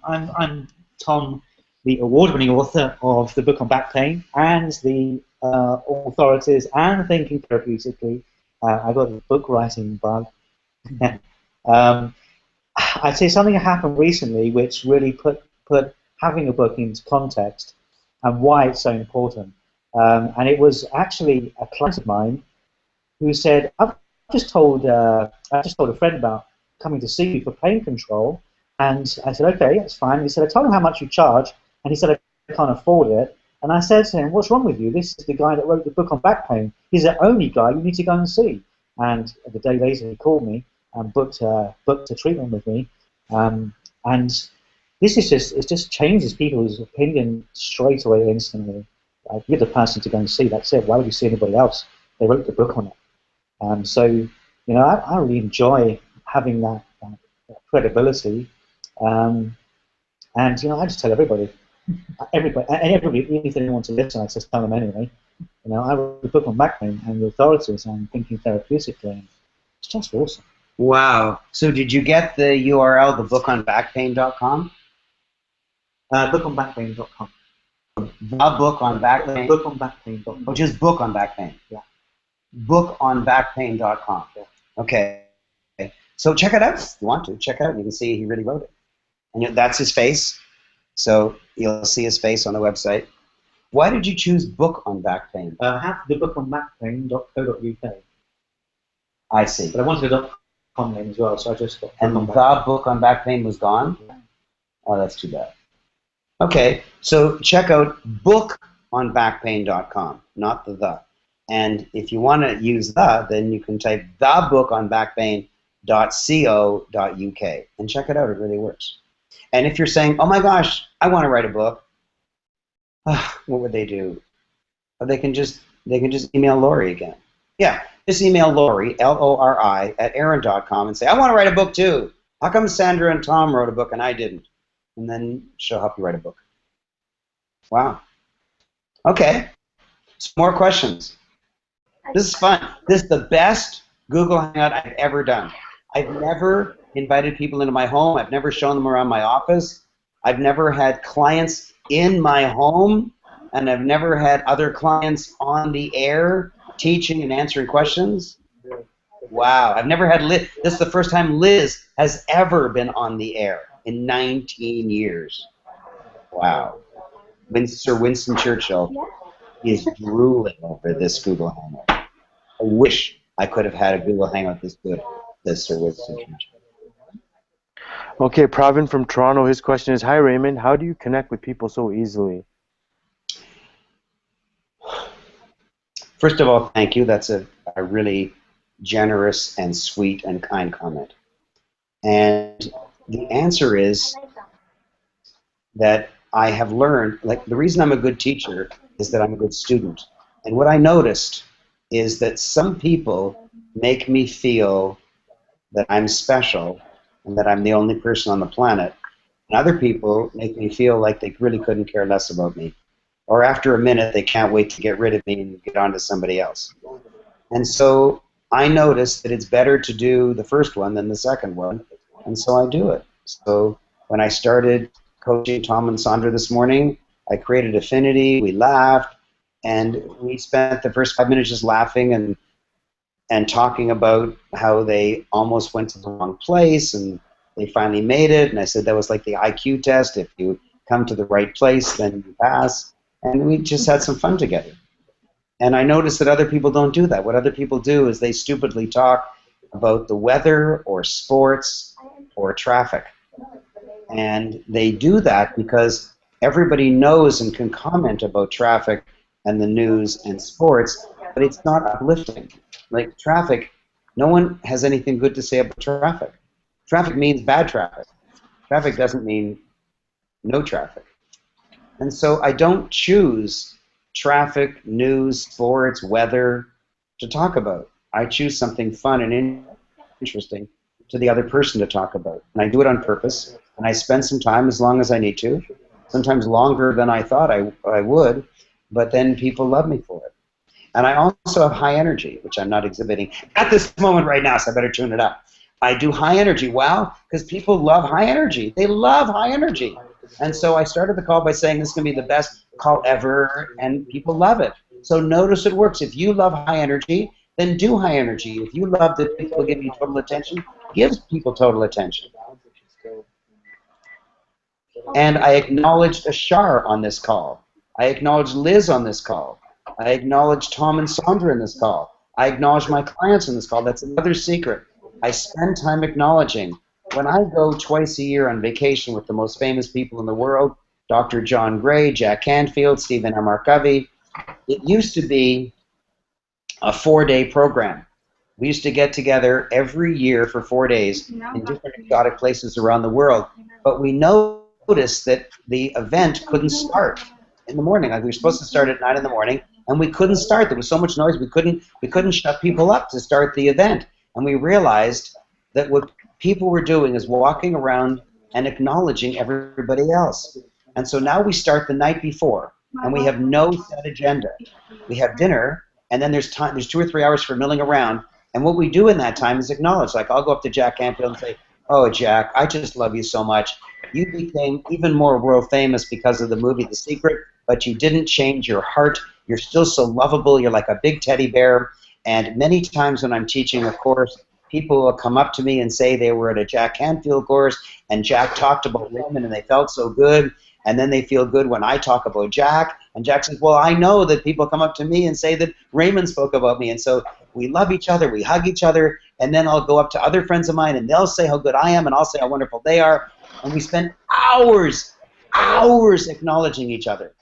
I'm Tom, the award-winning author of the book on back pain and the authorities and thinking therapeutically. I got a book writing bug. I'd say something happened recently which really put having a book into context and why it's so important. And it was actually a client of mine who said, I've just told a friend about coming to see you for pain control. And I said, okay, that's fine. He said, I told him how much you charge, and he said, I can't afford it. And I said to him, what's wrong with you? This is the guy that wrote the book on back pain. He's the only guy you need to go and see. And the day later, he called me and booked a treatment with me. And this is it just changes people's opinion straight away, instantly. You're the person to go and see. That's it. Why would you see anybody else? They wrote the book on it. So, you know, I really enjoy having that credibility. And, you know, I just tell everybody, even if they don't want to listen, I just tell them anyway. You know, I wrote a book on back pain and the authorities and thinking therapeutically, and it's just awesome. Wow. So did you get the URL, thebookonbackpain.com? Bookonbackpain.com. The book on back pain? Bookonbackpain.com. Oh, just book on back pain. Yeah. Bookonbackpain.com. Yeah. Okay. So check it out if you want to. Check it out and you can see he really wrote it. And that's his face. So you'll see his face on the website. Why did you choose book on back pain? I have the bookonbackpain.co.uk. I see. But I wanted a .com name as well, so I just got And the book on back pain was gone? Yeah. Oh, that's too bad. Okay, so check out bookonbackpain.com, not the. And if you want to use then you can type thebookonbackpain.co.uk and check it out. It really works. And if you're saying, oh my gosh, I want to write a book, what would they do? They can just email Lori again. Yeah, just email Lori, Lori, at Aaron.com and say, I want to write a book too. How come Sandra and Tom wrote a book and I didn't? And then she'll help you write a book. Wow. Okay. Some more questions. This is fun. This is the best Google Hangout I've ever done. I've never invited people into my home. I've never shown them around my office. I've never had clients in my home, and I've never had other clients on the air teaching and answering questions. Wow. I've never had Liz. This is the first time Liz has ever been on the air in 19 years. Wow. Sir Winston Churchill is drooling over this Google Hangout. I wish I could have had a Google Hangout this good as Sir Winston Churchill. Okay, Pravin from Toronto, his question is, hi Raymond, how do you connect with people so easily? First of all, thank you. That's a really generous and sweet and kind comment. And the answer is that I have learned, like the reason I'm a good teacher is that I'm a good student. And what I noticed is that some people make me feel that I'm special and that I'm the only person on the planet. And other people make me feel like they really couldn't care less about me. Or after a minute, they can't wait to get rid of me and get on to somebody else. And so I noticed that it's better to do the first one than the second one, and so I do it. So when I started coaching Tom and Sandra this morning, I created affinity, we laughed, and we spent the first 5 minutes just laughing and talking about how they almost went to the wrong place and they finally made it. And I said that was like the IQ test. If you come to the right place, then you pass. And we just had some fun together. And I noticed that other people don't do that. What other people do is they stupidly talk about the weather or sports or traffic. And they do that because everybody knows and can comment about traffic and the news and sports, but it's not uplifting. Like traffic, no one has anything good to say about traffic. Traffic means bad traffic. Traffic doesn't mean no traffic. And so I don't choose traffic, news, sports, weather to talk about. I choose something fun and interesting to the other person to talk about. And I do it on purpose. And I spend some time as long as I need to, sometimes longer than I thought I would, but then people love me for it. And I also have high energy, which I'm not exhibiting at this moment right now, so I better tune it up. I do high energy. Wow, because people love high energy. They love high energy. And so I started the call by saying this is going to be the best call ever, and people love it. So notice it works. If you love high energy, then do high energy. If you love that people give you total attention, give people total attention. And I acknowledged Ashar on this call. I acknowledged Liz on this call. I acknowledged Tom and Sandra in this call. I acknowledge my clients in this call. That's another secret. I spend time acknowledging. When I go twice a year on vacation with the most famous people in the world, Dr. John Gray, Jack Canfield, Stephen M. R. Covey, it used to be a 4-day program. We used to get together every year for 4 days in different exotic places around the world. But we noticed that the event couldn't start in the morning. Like we were supposed to start at 9 in the morning, and we couldn't start. There was so much noise, we couldn't shut people up to start the event. And we realized that what people were doing is walking around and acknowledging everybody else. And so now we start the night before, and we have no set agenda. We have dinner, and then there's 2 or 3 hours for milling around. And what we do in that time is acknowledge. Like I'll go up to Jack Canfield and say, "Oh, Jack, I just love you so much. You became even more world famous because of the movie The Secret, but you didn't change your heart. You're still so lovable. You're like a big teddy bear." And many times when I'm teaching a course, people will come up to me and say they were at a Jack Canfield course, and Jack talked about Raymond, and they felt so good. And then they feel good when I talk about Jack. And Jack says, "Well, I know that people come up to me and say that Raymond spoke about me." And so we love each other, we hug each other, and then I'll go up to other friends of mine, and they'll say how good I am, and I'll say how wonderful they are. And we spend hours acknowledging each other.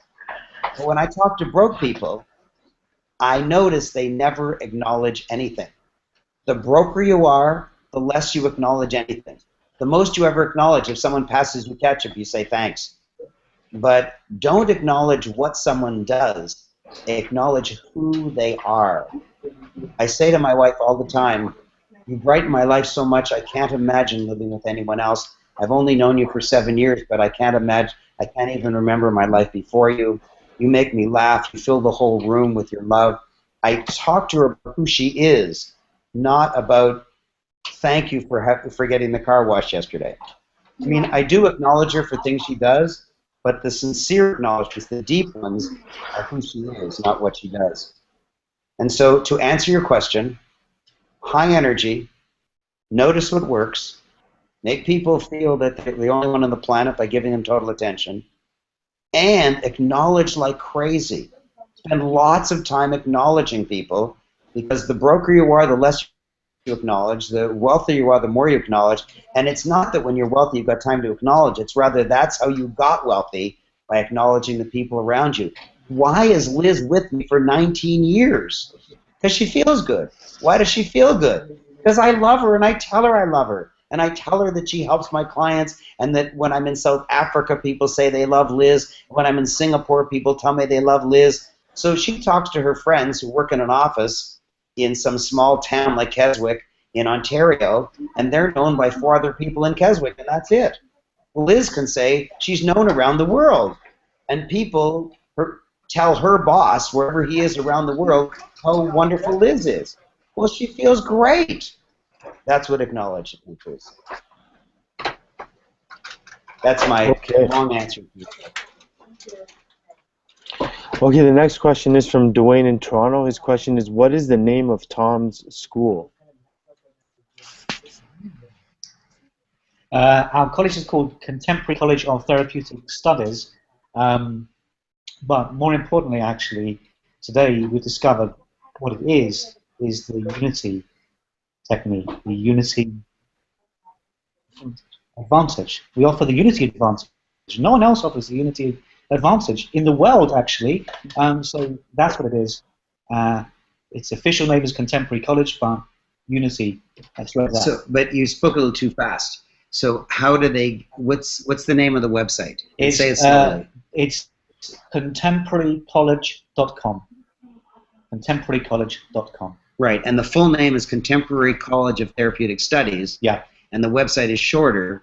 But when I talk to broke people, I notice they never acknowledge anything. The broker you are, the less you acknowledge anything. The most you ever acknowledge, if someone passes you ketchup, you say thanks. But don't acknowledge what someone does. Acknowledge who they are. I say to my wife all the time, "You brighten my life so much, I can't imagine living with anyone else. I've only known you for 7 years, but I can't even remember my life before you. You make me laugh. You fill the whole room with your love." I talk to her about who she is, not about thank you for getting the car washed yesterday. I mean, I do acknowledge her for things she does, but the sincere acknowledgements, the deep ones, are who she is, not what she does. And so to answer your question, high energy, notice what works, make people feel that they're the only one on the planet by giving them total attention, and acknowledge like crazy. Spend lots of time acknowledging people, because the broker you are, the less you acknowledge, the wealthier you are, the more you acknowledge. And it's not that when you're wealthy you've got time to acknowledge, it's rather that's how you got wealthy, by acknowledging the people around you. Why is Liz with me for 19 years? Because she feels good. Why does she feel good? Because I love her and I tell her I love her. And I tell her that she helps my clients, and that when I'm in South Africa, people say they love Liz. When I'm in Singapore, people tell me they love Liz. So she talks to her friends who work in an office in some small town like Keswick in Ontario, and they're known by 4 other people in Keswick, and that's it. Liz can say she's known around the world, and people tell her boss, wherever he is around the world, how wonderful Liz is. Well, she feels great. That's what acknowledgement is. That's my Okay. long answer. Okay, the next question is from Dwayne in Toronto. His question is, what is the name of Tom's school? Our college is called Contemporary College of Therapeutic Studies, but more importantly, actually, today we discovered what it is the Unity technique, the Unity advantage. We offer the Unity advantage. No one else offers the Unity advantage in the world, actually. So that's what it is. Its official name is Contemporary College, but Unity. That's right there. So, but you spoke a little too fast. So how do they? What's the name of the website? Say it slowly. It's contemporarycollege.com. Contemporarycollege.com. Right, and the full name is Contemporary College of Therapeutic Studies. Yeah. And the website is shorter,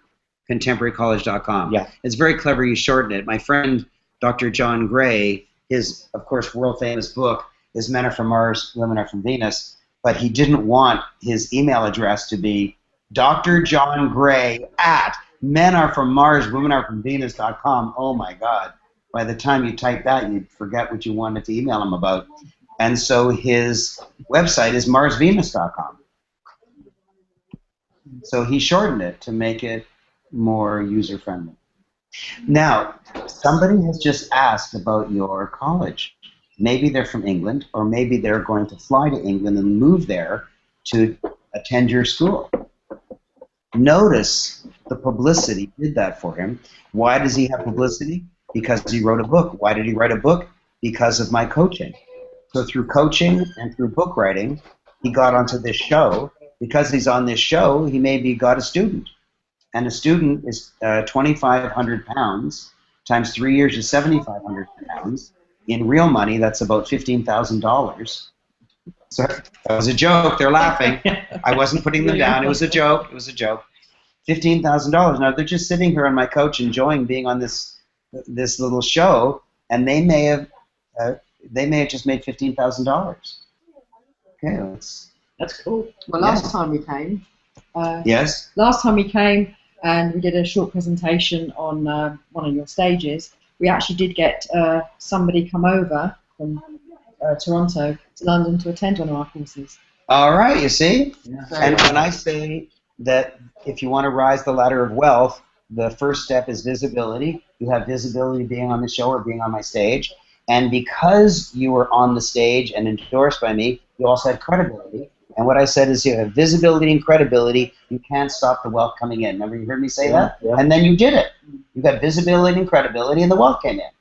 contemporarycollege.com. Yeah. It's very clever you shorten it. My friend, Dr. John Gray, his, of course, world-famous book is Men Are From Mars, Women Are From Venus, but he didn't want his email address to be Dr. John Gray at menarefrommars, womenarefromvenus.com. Oh, my God. By the time you type that, you'd forget what you wanted to email him about. And so his website is marsvenus.com. So he shortened it to make it more user-friendly. Now, somebody has just asked about your college. Maybe they're from England, or maybe they're going to fly to England and move there to attend your school. Notice the publicity did that for him. Why does he have publicity? Because he wrote a book. Why did he write a book? Because of my coaching. So through coaching and through book writing, he got onto this show. Because he's on this show, he maybe got a student. And a student is 2,500 pounds times 3 years is 7,500 pounds. In real money, that's about $15,000. So that was a joke. They're laughing. I wasn't putting them down. It was a joke. It was a joke. $15,000. Now they're just sitting here on my couch enjoying being on this little show, and they may have just made $15,000. Okay, That's cool. Well, last time we came. Yes. Last time we came and we did a short presentation on one of your stages. We actually did get somebody come over from Toronto to London to attend one of our courses. All right, you see? Yeah. And when I say that if you want to rise the ladder of wealth, the first step is visibility. You have visibility being on the show or being on my stage. And because you were on the stage and endorsed by me, you also had credibility. And what I said is you have visibility and credibility. You can't stop the wealth coming in. Remember you heard me say that? Yeah. And then you did it. You got visibility and credibility, and the wealth came in.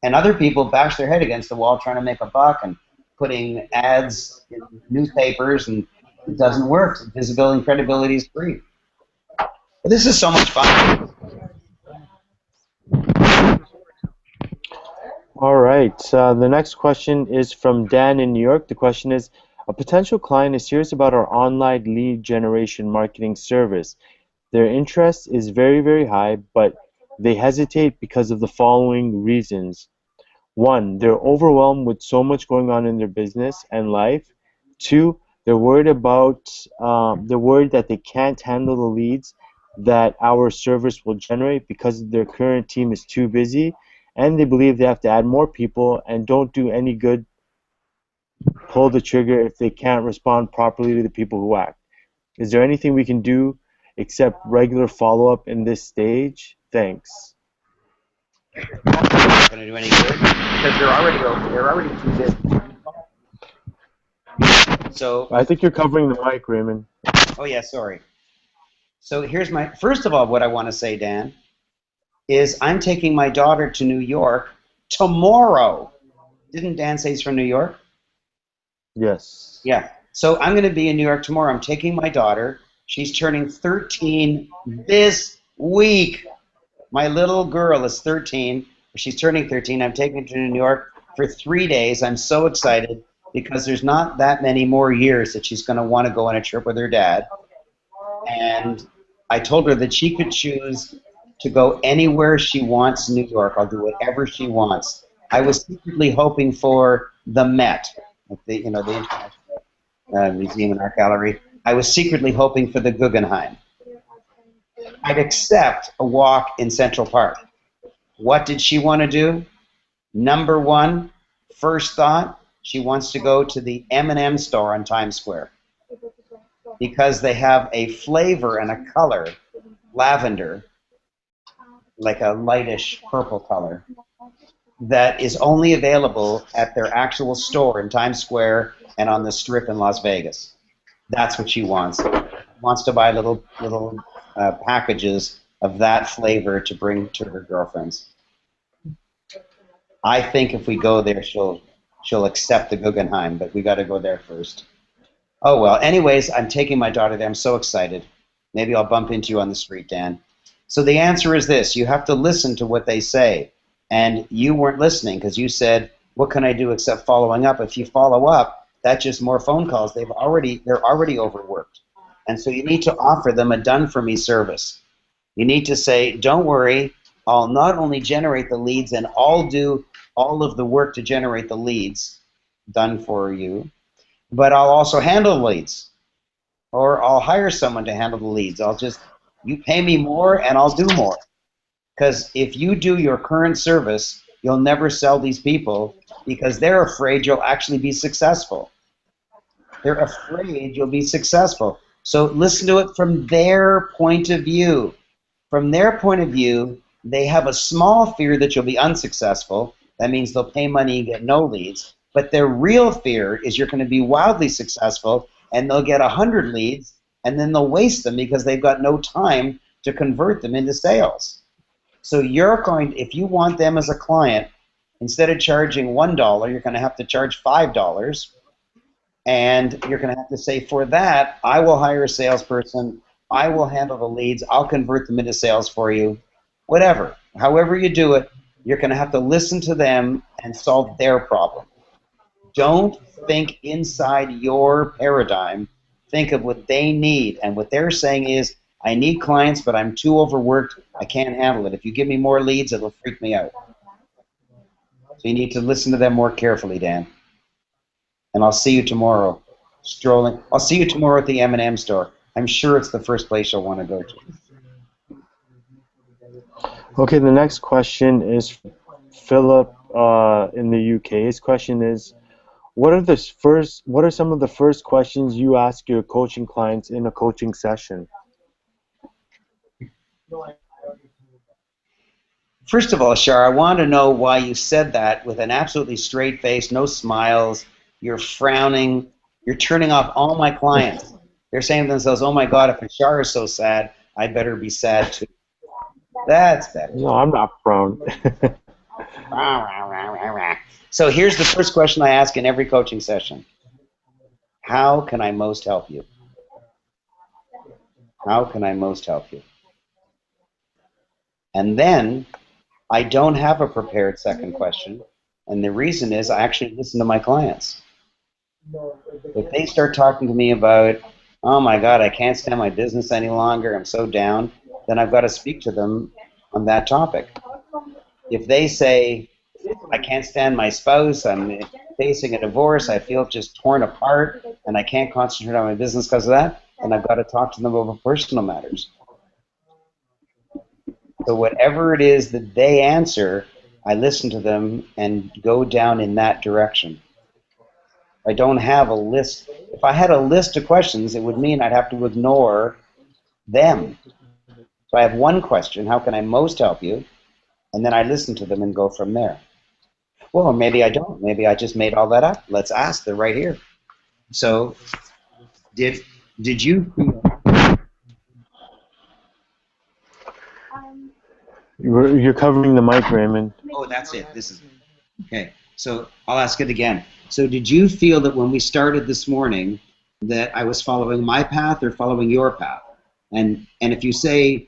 And other people bash their head against the wall trying to make a buck and putting ads in newspapers, and it doesn't work. Visibility and credibility is free. But this is so much fun. All right. The next question is from Dan in New York. The question is, a potential client is serious about our online lead generation marketing service. Their interest is very, very high, but they hesitate because of the following reasons. 1, they're overwhelmed with so much going on in their business and life. 2, they're worried that they can't handle the leads that our service will generate because their current team is too busy, and they believe they have to add more people and don't do any good pull the trigger if they can't respond properly to the people who act. Is there anything we can do except regular follow-up in this stage? Thanks. Not going to do any good because they're already too busy. So I think you're covering the mic, Raymond. oh yeah, sorry. So here's my first of all, what I want to say, Dan, is I'm taking my daughter to New York tomorrow. Didn't Dan say he's from New York? Yes. Yeah. So I'm going to be in New York tomorrow. I'm taking my daughter. She's turning 13 this week. My little girl is 13. She's turning 13. I'm taking her to New York for 3 days. I'm so excited because there's not that many more years that she's going to want to go on a trip with her dad. And I told her that she could choose to go anywhere she wants in New York. I'll do whatever she wants. I was secretly hoping for the Met, the International Museum and Art Gallery. I was secretly hoping for the Guggenheim. I'd accept a walk in Central Park. What did she want to do? Number one, first thought, she wants to go to the M&M store on Times Square because they have a flavor and a color, lavender, like a lightish purple color, that is only available at their actual store in Times Square and on the Strip in Las Vegas. That's what she wants. Wants to buy little packages of that flavor to bring to her girlfriends. I think if we go there, she'll accept the Guggenheim, but we got to go there first. Oh well. Anyways, I'm taking my daughter there. I'm so excited. Maybe I'll bump into you on the street, Dan. So the answer is this: you have to listen to what they say, and you weren't listening because you said, "What can I do except following up?" If you follow up, that's just more phone calls. They're already overworked. And so you need to offer them a done-for-me service. You need to say, don't worry, I'll not only generate the leads and I'll do all of the work to generate the leads done for you, but I'll also handle the leads. Or I'll hire someone to handle the leads. You pay me more and I'll do more. Because if you do your current service, you'll never sell these people because they're afraid you'll actually be successful. They're afraid you'll be successful. So listen to it from their point of view. From their point of view, they have a small fear that you'll be unsuccessful. That means they'll pay money and get no leads. But their real fear is you're going to be wildly successful and they'll get 100 leads and then they'll waste them because they've got no time to convert them into sales. So if you want them as a client, instead of charging $1, you're going to have to charge $5. And you're going to have to say, for that, I will hire a salesperson, I will handle the leads, I'll convert them into sales for you, whatever. However you do it, you're going to have to listen to them and solve their problem. Don't think inside your paradigm. Think of what they need. And what they're saying is, I need clients, but I'm too overworked. I can't handle it. If you give me more leads, it'll freak me out. So you need to listen to them more carefully, Dan. And I'll see you tomorrow, strolling. I'll see you tomorrow at the M&M store. I'm sure it's the first place you'll want to go to. Okay, the next question is Philip in the UK. His question is, what are some of the first questions you ask your coaching clients in a coaching session? First of all, Shar, I want to know why you said that with an absolutely straight face, no smiles. You're frowning. You're turning off all my clients. They're saying to themselves, oh my God, if Shar is so sad, I better be sad too. That's better. No, I'm not frowning. So here's the first question I ask in every coaching session. How can I most help you? How can I most help you? And then I don't have a prepared second question. And the reason is I actually listen to my clients. If they start talking to me about, oh my God, I can't stand my business any longer, I'm so down, then I've got to speak to them on that topic. If they say, I can't stand my spouse, I'm facing a divorce, I feel just torn apart, and I can't concentrate on my business because of that, then I've got to talk to them over personal matters. So whatever it is that they answer, I listen to them and go down in that direction. I don't have a list. If I had a list of questions, it would mean I'd have to ignore them. So I have one question, how can I most help you? And then I listen to them and go from there. Well, maybe I don't. Maybe I just made all that up. Let's ask. They're right here. So did you feel... You're covering the mic, Raymond. Oh, that's it. This is... Okay. So I'll ask it again. So did you feel that when we started this morning that I was following my path or following your path. And if you say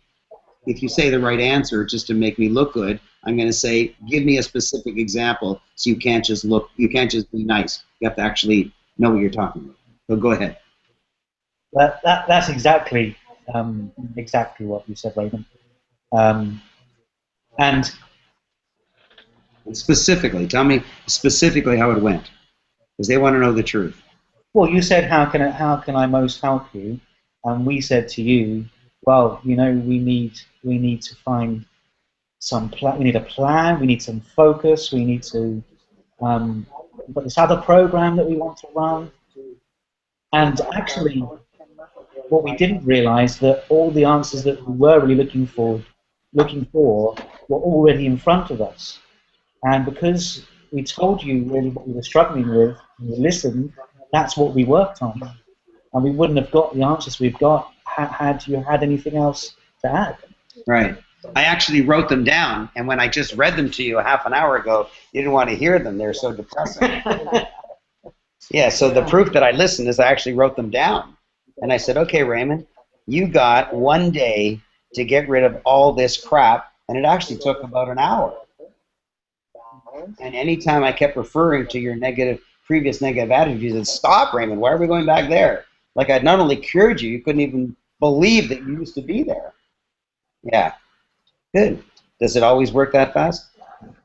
the right answer just to make me look good, I'm going to say, give me a specific example. So you can't just be nice. You have to actually know what you're talking about. So go ahead. That's exactly what you said, Raymond. And specifically, tell me specifically how it went, because they want to know the truth. well, you said, how can I most help you? And we said to you, well, we need to find some plan. We need a plan. We need some focus. We need to we've got this other program that we want to run. And actually, what we didn't realize, that all the answers that we were really looking for were already in front of us. And because we told you really what we were struggling with, and you listened, that's what we worked on. And we wouldn't have got the answers we've got had you had anything else to add. Right. I actually wrote them down, and when I just read them to you a half an hour ago, you didn't want to hear them. They're so depressing. Yeah, so the proof that I listened is I actually wrote them down. And I said, okay, Raymond, you got 1 day to get rid of all this crap, and it actually took about an hour. And anytime I kept referring to your previous negative attitude, you said, stop, Raymond, why are we going back there? Like I'd not only cured you, you couldn't even believe that you used to be there. Yeah, good. Does it always work that fast?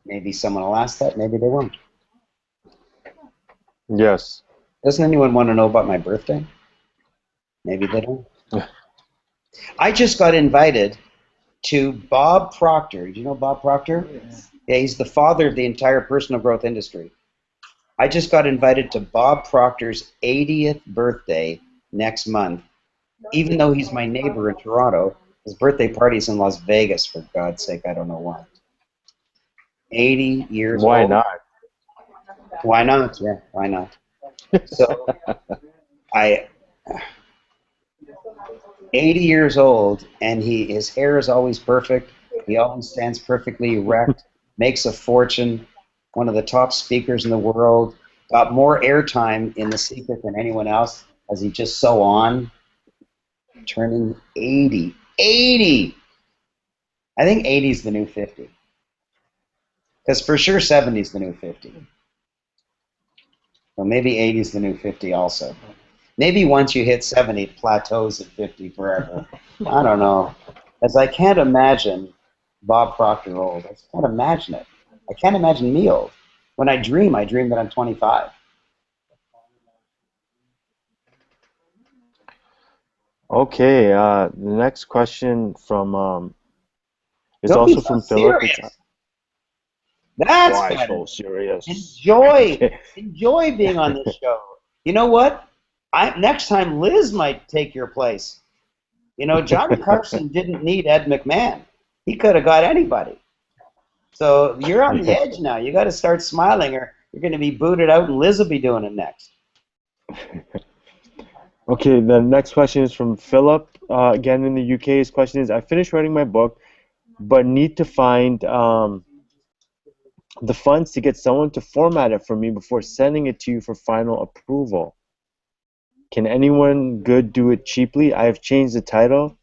Maybe someone will ask that, maybe they won't. Yes. Doesn't anyone want to know about my birthday? Maybe they don't. I just got invited to Bob Proctor. Do you know Bob Proctor? Yeah, he's the father of the entire personal growth industry. I just got invited to Bob Proctor's 80th birthday next month. Even though he's my neighbor in Toronto, his birthday party's in Las Vegas, for God's sake, I don't know why. 80 years old. Why not? Why not? Yeah, why not? So, 80 years old, and his hair is always perfect. He always stands perfectly erect, makes a fortune, one of the top speakers in the world, got more airtime in The Secret than anyone else, as he just so on, turning 80. 80! I think 80 is the new 50. Because for sure 70 is the new 50. Well, maybe 80 is the new 50 also. Maybe once you hit 70, it plateaus at 50 forever. I don't know. As I can't imagine Bob Proctor old. I just can't imagine it. I can't imagine me old. When I dream that I'm 25. Okay, the next question from is Don't also be so from Philip. serious. That's Why better. so serious? Enjoy being on this show. You know what? Next time Liz might take your place. You know, Johnny Carson didn't need Ed McMahon. He could have got anybody. So you're on the edge now. You got to start smiling, or you're going to be booted out, and Liz will be doing it next. Okay, the next question is from Philip. Again, in the UK, his question is: I finished writing my book, but need to find the funds to get someone to format it for me before sending it to you for final approval. Can anyone good do it cheaply? I have changed the title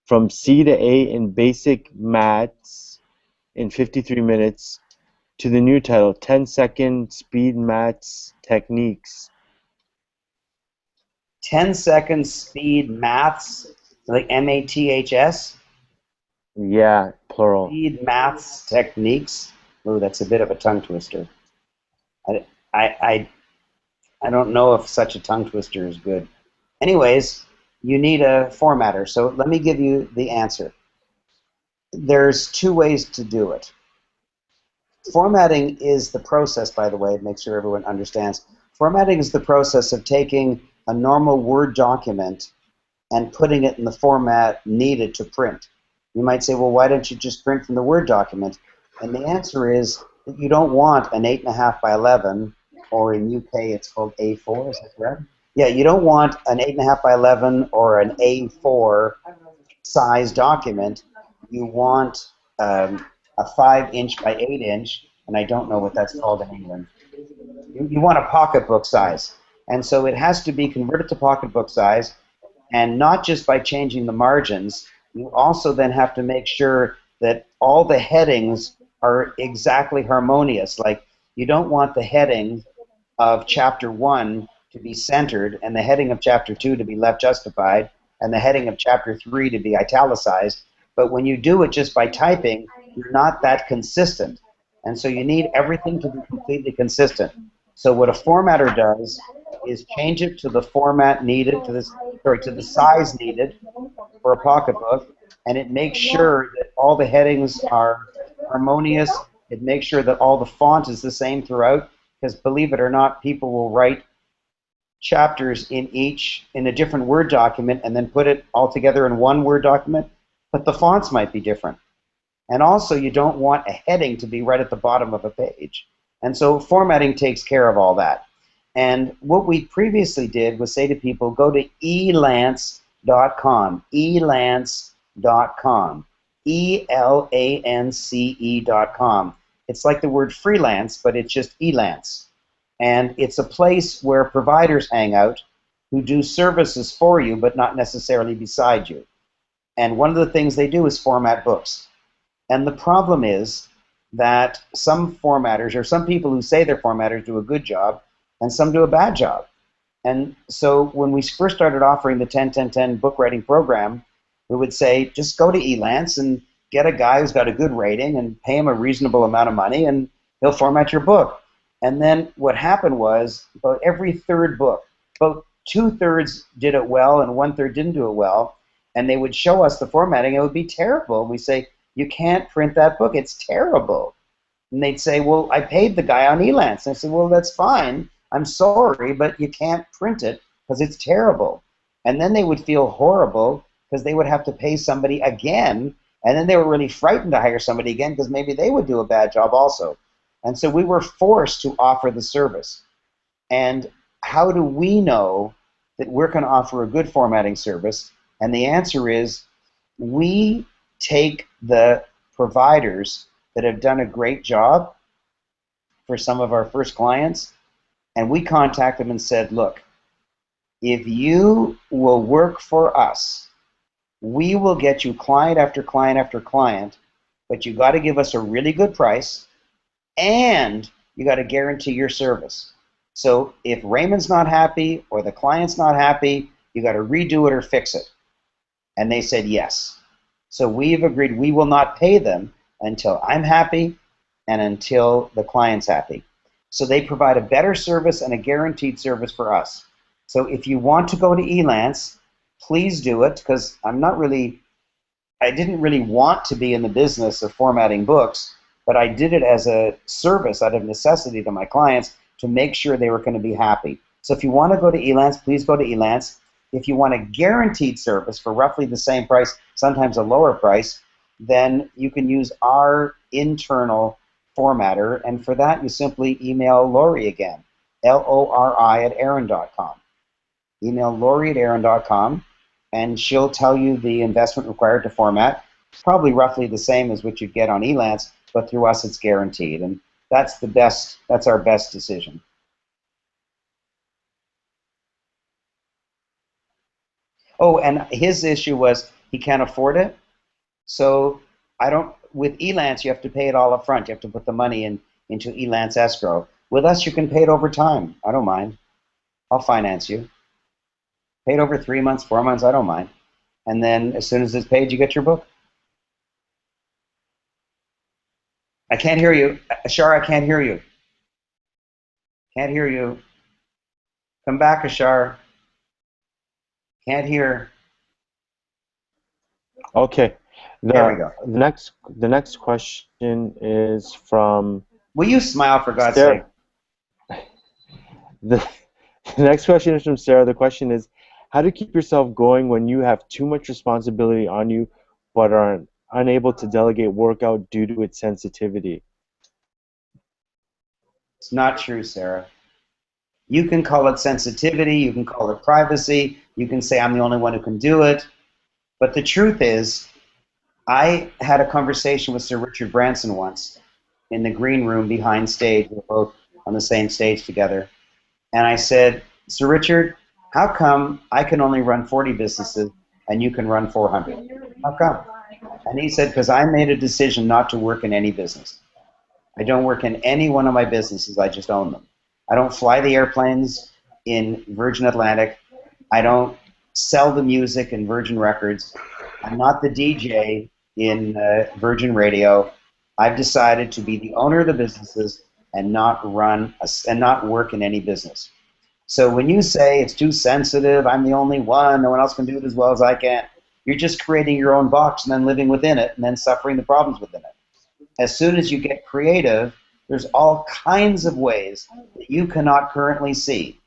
from C to A in basic maths in 53 minutes to the new title, 10-second speed maths techniques. 10-second speed maths, like MATHS? Yeah, plural. Speed maths techniques. Oh, that's a bit of a tongue twister. I don't know if such a tongue twister is good. Anyways, you need a formatter. So let me give you the answer. There's two ways to do it. Formatting is the process, by the way, to make sure everyone understands. Formatting is the process of taking a normal Word document and putting it in the format needed to print. You might say, well, why don't you just print from the Word document? And the answer is that you don't want an 8.5 by 11, or in UK it's called A4, is that correct? Yeah, you don't want an 8.5 by 11 or an A4 size document. You want a 5-inch by 8-inch, and I don't know what that's called in England. You want a pocketbook size. And so it has to be converted to pocketbook size, and not just by changing the margins. You also then have to make sure that all the headings are exactly harmonious. Like, you don't want the heading of chapter 1 to be centered, and the heading of chapter 2 to be left justified, and the heading of chapter 3 to be italicized. But when you do it just by typing, you're not that consistent. And so you need everything to be completely consistent. So what a formatter does is change it to the format needed, to the size needed for a pocketbook, and it makes sure that all the headings are harmonious. It makes sure that all the font is the same throughout, because believe it or not, people will write chapters in a different Word document and then put it all together in one Word document, but the fonts might be different. And also, you don't want a heading to be right at the bottom of a page. And so formatting takes care of all that. And what we previously did was say to people, go to elance.com, elance.com, elance.com. It's like the word freelance, but it's just elance. And it's a place where providers hang out who do services for you, but not necessarily beside you. And one of the things they do is format books. And the problem is that some formatters, or some people who say they're formatters, do a good job, and some do a bad job. And so when we first started offering the 10-10-10 book writing program, we would say, just go to Elance and get a guy who's got a good rating and pay him a reasonable amount of money, and he'll format your book. And then what happened was, about every third book, about 2/3 did it well and 1/3 didn't do it well, and they would show us the formatting. It would be terrible. We say, you can't print that book. It's terrible. And they'd say, well, I paid the guy on Elance. And I said, well, that's fine. I'm sorry, but you can't print it because it's terrible. And then they would feel horrible because they would have to pay somebody again, and then they were really frightened to hire somebody again because maybe they would do a bad job also. And so we were forced to offer the service. And how do we know that we're going to offer a good formatting service? And the answer is, we take the providers that have done a great job for some of our first clients, and we contact them and said, look, if you will work for us, we will get you client after client after client, but you got to give us a really good price, and you got to guarantee your service. So if Raymond's not happy or the client's not happy, you got to redo it or fix it. And they said yes. So we've agreed we will not pay them until I'm happy and until the client's happy. So they provide a better service and a guaranteed service for us. So if you want to go to Elance, please do it, because I didn't really want to be in the business of formatting books, but I did it as a service out of necessity to my clients to make sure they were going to be happy. So if you want to go to Elance, please go to Elance. If you want a guaranteed service for roughly the same price, sometimes a lower price, then you can use our internal formatter, and for that you simply email Lori again, Lori at Aaron.com. Email Lori at Aaron.com, and she'll tell you the investment required to format. It's probably roughly the same as what you'd get on Elance, but through us it's guaranteed, and that's our best decision. Oh, and his issue was he can't afford it. So with Elance, you have to pay it all up front. You have to put the money into Elance escrow. With us, you can pay it over time. I don't mind. I'll finance you. Pay it over 3 months, 4 months, I don't mind. And then as soon as it's paid, you get your book. I can't hear you. Ashar, I can't hear you. Can't hear you. Come back, Ashar. Can't hear. Okay. There we go. The next question is from. Will you smile, for God's Sarah. sake? The next question is from Sarah. The question is, how to keep yourself going when you have too much responsibility on you but are unable to delegate work out due to its sensitivity? It's not true, Sarah. You can call it sensitivity, you can call it privacy, you can say I'm the only one who can do it, but the truth is, I had a conversation with Sir Richard Branson once in the green room behind stage. We were both on the same stage together. And I said, So Richard, how come I can only run 40 businesses and you can run 400? How come? And he said, because I made a decision not to work in any business. I don't work in any one of my businesses. I just own them. I don't fly the airplanes in Virgin Atlantic. I don't sell the music in Virgin Records. I'm not the DJ in Virgin Radio. I've decided to be the owner of the businesses and not work in any business. So when you say it's too sensitive, I'm the only one, no one else can do it as well as I can, you're just creating your own box and then living within it and then suffering the problems within it. As soon as you get creative, there's all kinds of ways that you cannot currently see.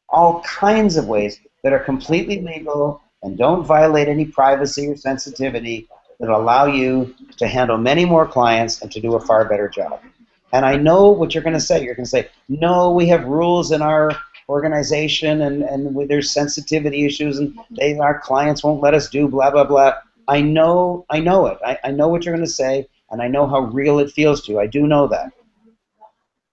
All kinds of ways that are completely legal and don't violate any privacy or sensitivity that allow you to handle many more clients and to do a far better job. And I know what you're going to say. You're going to say, no, we have rules in our organization and there's sensitivity issues and our clients won't let us do blah, blah, blah. I know it. I know what you're going to say, and I know how real it feels to you. I do know that.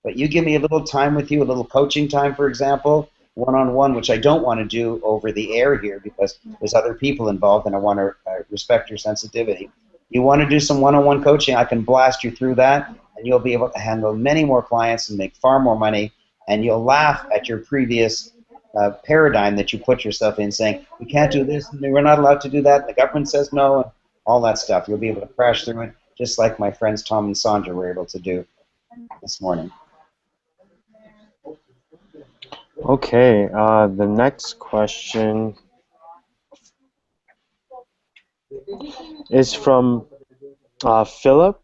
But you give me a little time with you, a little coaching time, for example, one-on-one, which I don't want to do over the air here because there's other people involved and I want to respect your sensitivity. You want to do some one-on-one coaching, I can blast you through that, and you'll be able to handle many more clients and make far more money, and you'll laugh at your previous paradigm that you put yourself in, saying, we can't do this, and we're not allowed to do that, and the government says no, and all that stuff. You'll be able to crash through it, just like my friends Tom and Sandra were able to do this morning. Okay, the next question is from Philip.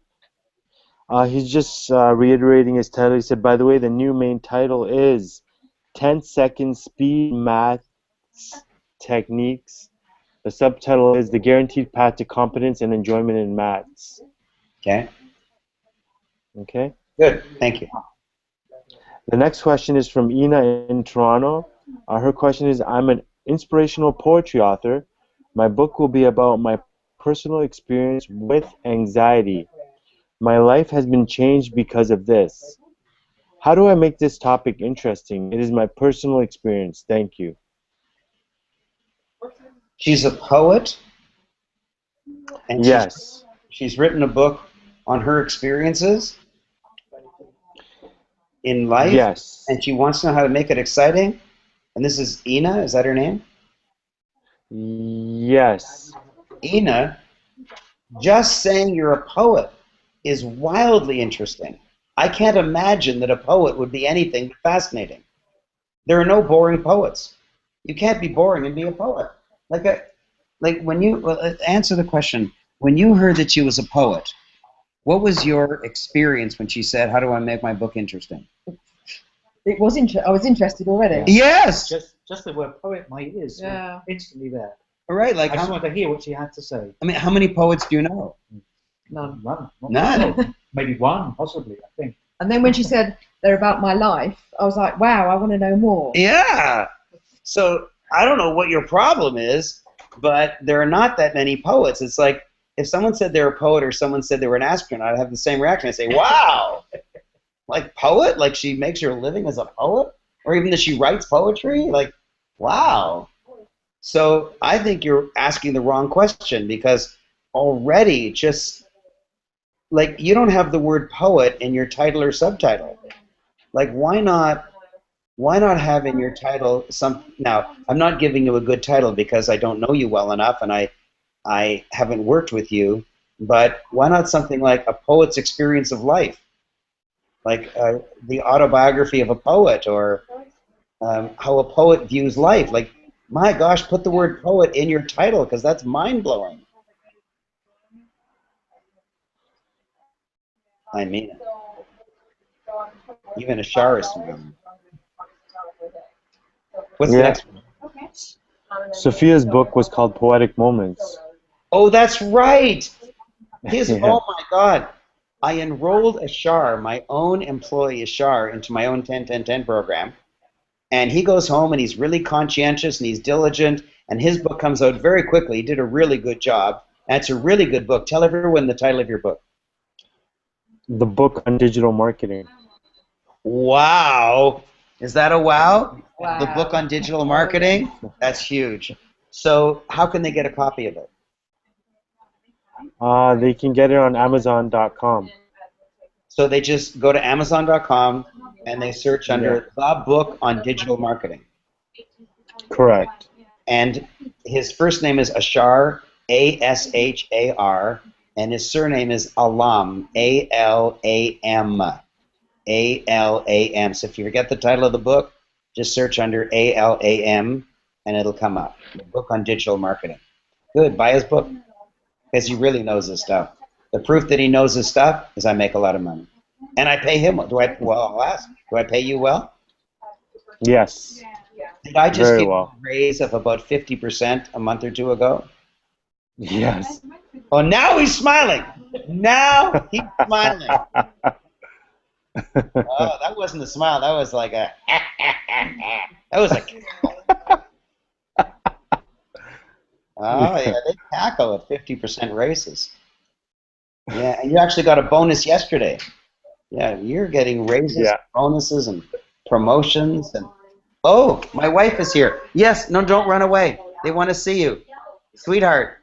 He's just reiterating his title. He said, by the way, the new main title is 10-second speed maths techniques. The subtitle is The Guaranteed Path to Competence and Enjoyment in Maths. Okay? Okay? Good. Thank you. The next question is from Ina in Toronto. Her question is, I'm an inspirational poetry author. My book will be about my personal experience with anxiety. My life has been changed because of this. How do I make this topic interesting? It is my personal experience. Thank you. She's a poet, and yes. She's written a book on her experiences in life, yes. And she wants to know how to make it exciting. And this is Ina, is that her name? Yes. Ina, just saying you're a poet is wildly interesting. I can't imagine that a poet would be anything but fascinating. There are no boring poets. You can't be boring and be a poet. Like when you answer the question, when you heard that she was a poet, what was your experience when she said, "How do I make my book interesting?" It was I was interested already. Yes. Just the word poet, my ears were instantly there. Right. Like I just wanted to hear what she had to say. I mean, how many poets do you know? None. None. Maybe one, possibly, I think. And then when she said they're about my life, I was like, wow, I want to know more. Yeah. So I don't know what your problem is, but there are not that many poets. It's like if someone said they're a poet or someone said they were an astronaut, I'd have the same reaction. I'd say, wow, like poet? Like she makes her living as a poet? Or even that she writes poetry? Like, wow. So I think you're asking the wrong question because already just like you don't have the word poet in your title or subtitle. Like why not have in your title some? Now I'm not giving you a good title because I don't know you well enough and I haven't worked with you, but why not something like A Poet's Experience of Life, like the autobiography of a poet, or how a poet views life. Like, my gosh, put the word poet in your title because that's mind-blowing. I mean it. Even a shar is smiling. What's the next one? Sophia's book was called Poetic Moments. Oh, that's right. Oh my God. I enrolled a shar, my own employee, a shar, into my own 10-10-10 program. And he goes home and he's really conscientious and he's diligent. And his book comes out very quickly. He did a really good job. And it's a really good book. Tell everyone the title of your book. The Book on Digital Marketing. Wow. Is that a wow? Wow. The book on digital marketing? That's huge. So how can they get a copy of it? They can get it on Amazon.com. So they just go to Amazon.com and they search Yeah. under the book on digital marketing. Correct. And his first name is Ashar, Ashar, and his surname is Alam, Alam, Alam. So if you forget the title of the book, just search under Alam and it'll come up. The book on digital marketing. Good, buy his book because he really knows his stuff. The proof that he knows his stuff is I make a lot of money. And I pay him. Well, I'll ask, do I pay you well? Yes. Did I just Very give you well. a raise of about 50% a month or two ago? Yes. Oh, now he's smiling. Now he's smiling. Oh, that wasn't a smile. That was like a. That was a cackle. Oh, yeah, they cackle at 50% raises. Yeah, and you actually got a bonus yesterday. Yeah, you're getting raises, Yeah. bonuses, and promotions. And oh, my wife is here. Yes, no, don't run away. They want to see you. Sweetheart,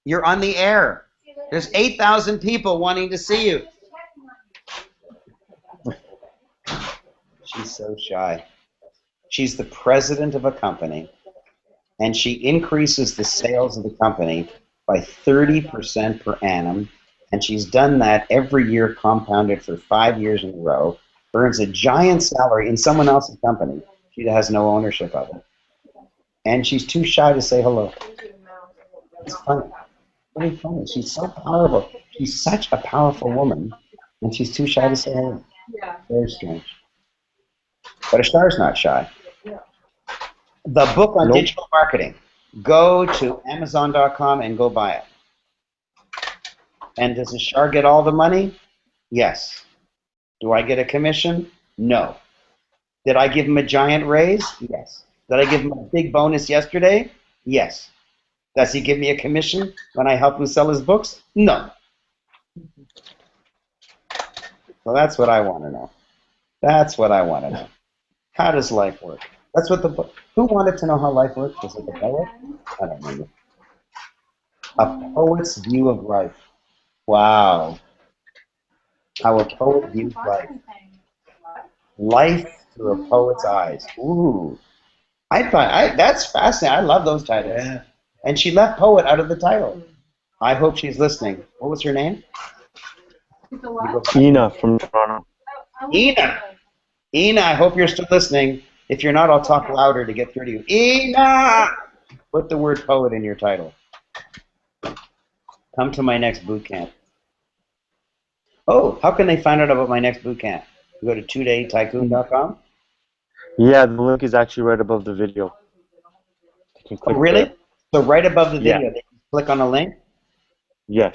you're on the air. There's 8,000 people wanting to see you. She's so shy. She's the president of a company, and she increases the sales of the company by 30% per annum, and she's done that every year compounded for 5 years in a row, earns a giant salary in someone else's company. She has no ownership of it. And she's too shy to say hello. It's funny. Very funny. She's so powerful. She's such a powerful woman, and she's too shy to say hello. Very strange. But Ashar's not shy. The book on Nope. digital marketing. Go to Amazon.com and go buy it. And does Ashar get all the money? Yes. Do I get a commission? No. Did I give him a giant raise? Yes. Did I give him a big bonus yesterday? Yes. Does he give me a commission when I help him sell his books? No. So that's what I want to know. That's what I want to know. How does life work? That's what the book. Who wanted to know how life works? Was it the poet? I don't remember. A poet's view of life. Wow. How a poet views life. Life through a poet's eyes. Ooh. That's fascinating. I love those titles. Yeah. And she left poet out of the title. I hope she's listening. What was her name? Ina from Toronto. Ina. Ina, I hope you're still listening. If you're not, I'll talk louder to get through to you. Ina! Put the word poet in your title. Come to my next boot camp. Oh, how can they find out about my next boot camp? You go to twodaytycoon.com. Yeah, the link is actually right above the video. You can Oh, click really? there. So right above the Yeah. video, they can click on a link Yes.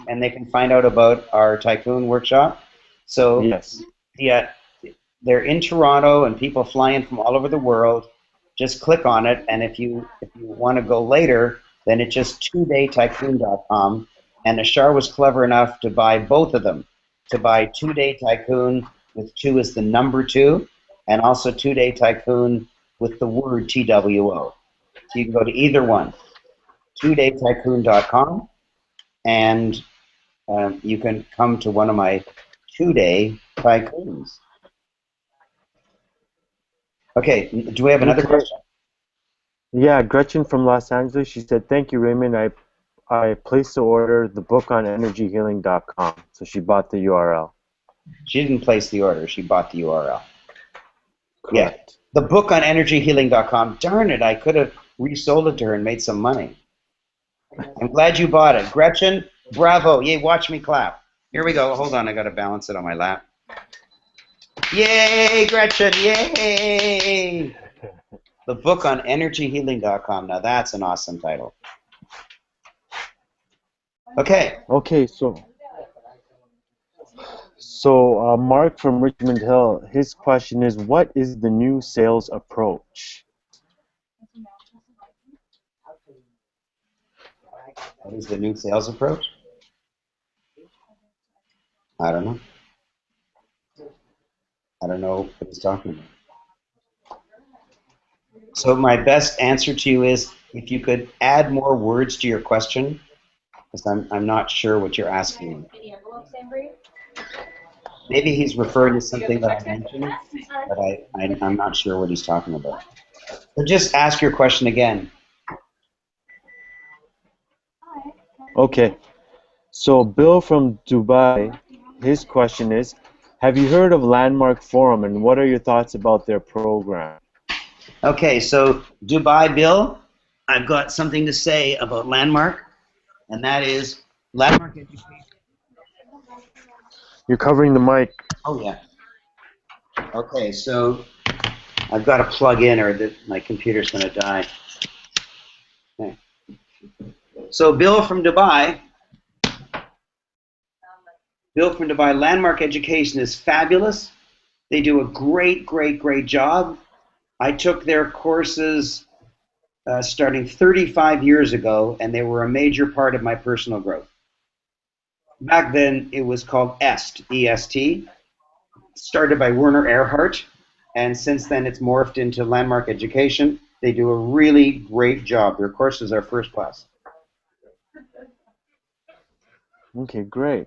and they can find out about our tycoon workshop. So Yes. yeah, they're in Toronto and people fly in from all over the world. Just click on it, and if you want to go later, then it's just twodaytycoon.com. And Ashar was clever enough to buy both of them, to buy 2-Day Tycoon with 2 is the number 2, and also 2-Day Tycoon with the word TWO. So you can go to either one, twodaytycoon.com, and you can come to one of my 2-Day Tycoons. Okay, do we have another Okay. question? Yeah, Gretchen from Los Angeles. She said, "Thank you, Raymond. I placed the order, the book on energyhealing.com." So she bought the URL. She didn't place the order, she bought the URL. Yeah, Correct. the book on energyhealing.com. Darn it, I could have resold it to her and made some money. I'm glad you bought it. Gretchen, bravo. Yay, watch me clap. Here we go. Hold on, I got to balance it on my lap. Yay, Gretchen, yay! The book on energyhealing.com. Now that's an awesome title. Okay. Okay, so Mark from Richmond Hill, his question is, what is the new sales approach? What is the new sales approach? I don't know. I don't know what he's talking about. So my best answer to you is if you could add more words to your question, because I'm not sure what you're asking me. Maybe he's referring to something that I mentioned, but I'm not sure what he's talking about. So just ask your question again. Okay. So Bill from Dubai, his question is, have you heard of Landmark Forum and what are your thoughts about their program? Okay, so Dubai Bill, I've got something to say about Landmark, and that is Landmark Education. You're covering the mic. Oh yeah. Okay, so I've got to plug in or my computer's going to die. Okay. So Bill from Dubai, Landmark Education is fabulous. They do a great, great, great job. I took their courses starting 35 years ago, and they were a major part of my personal growth. Back then, it was called EST, E-S-T, started by Werner Erhard, and since then it's morphed into Landmark Education. They do a really great job. Their courses are first class. Okay, great.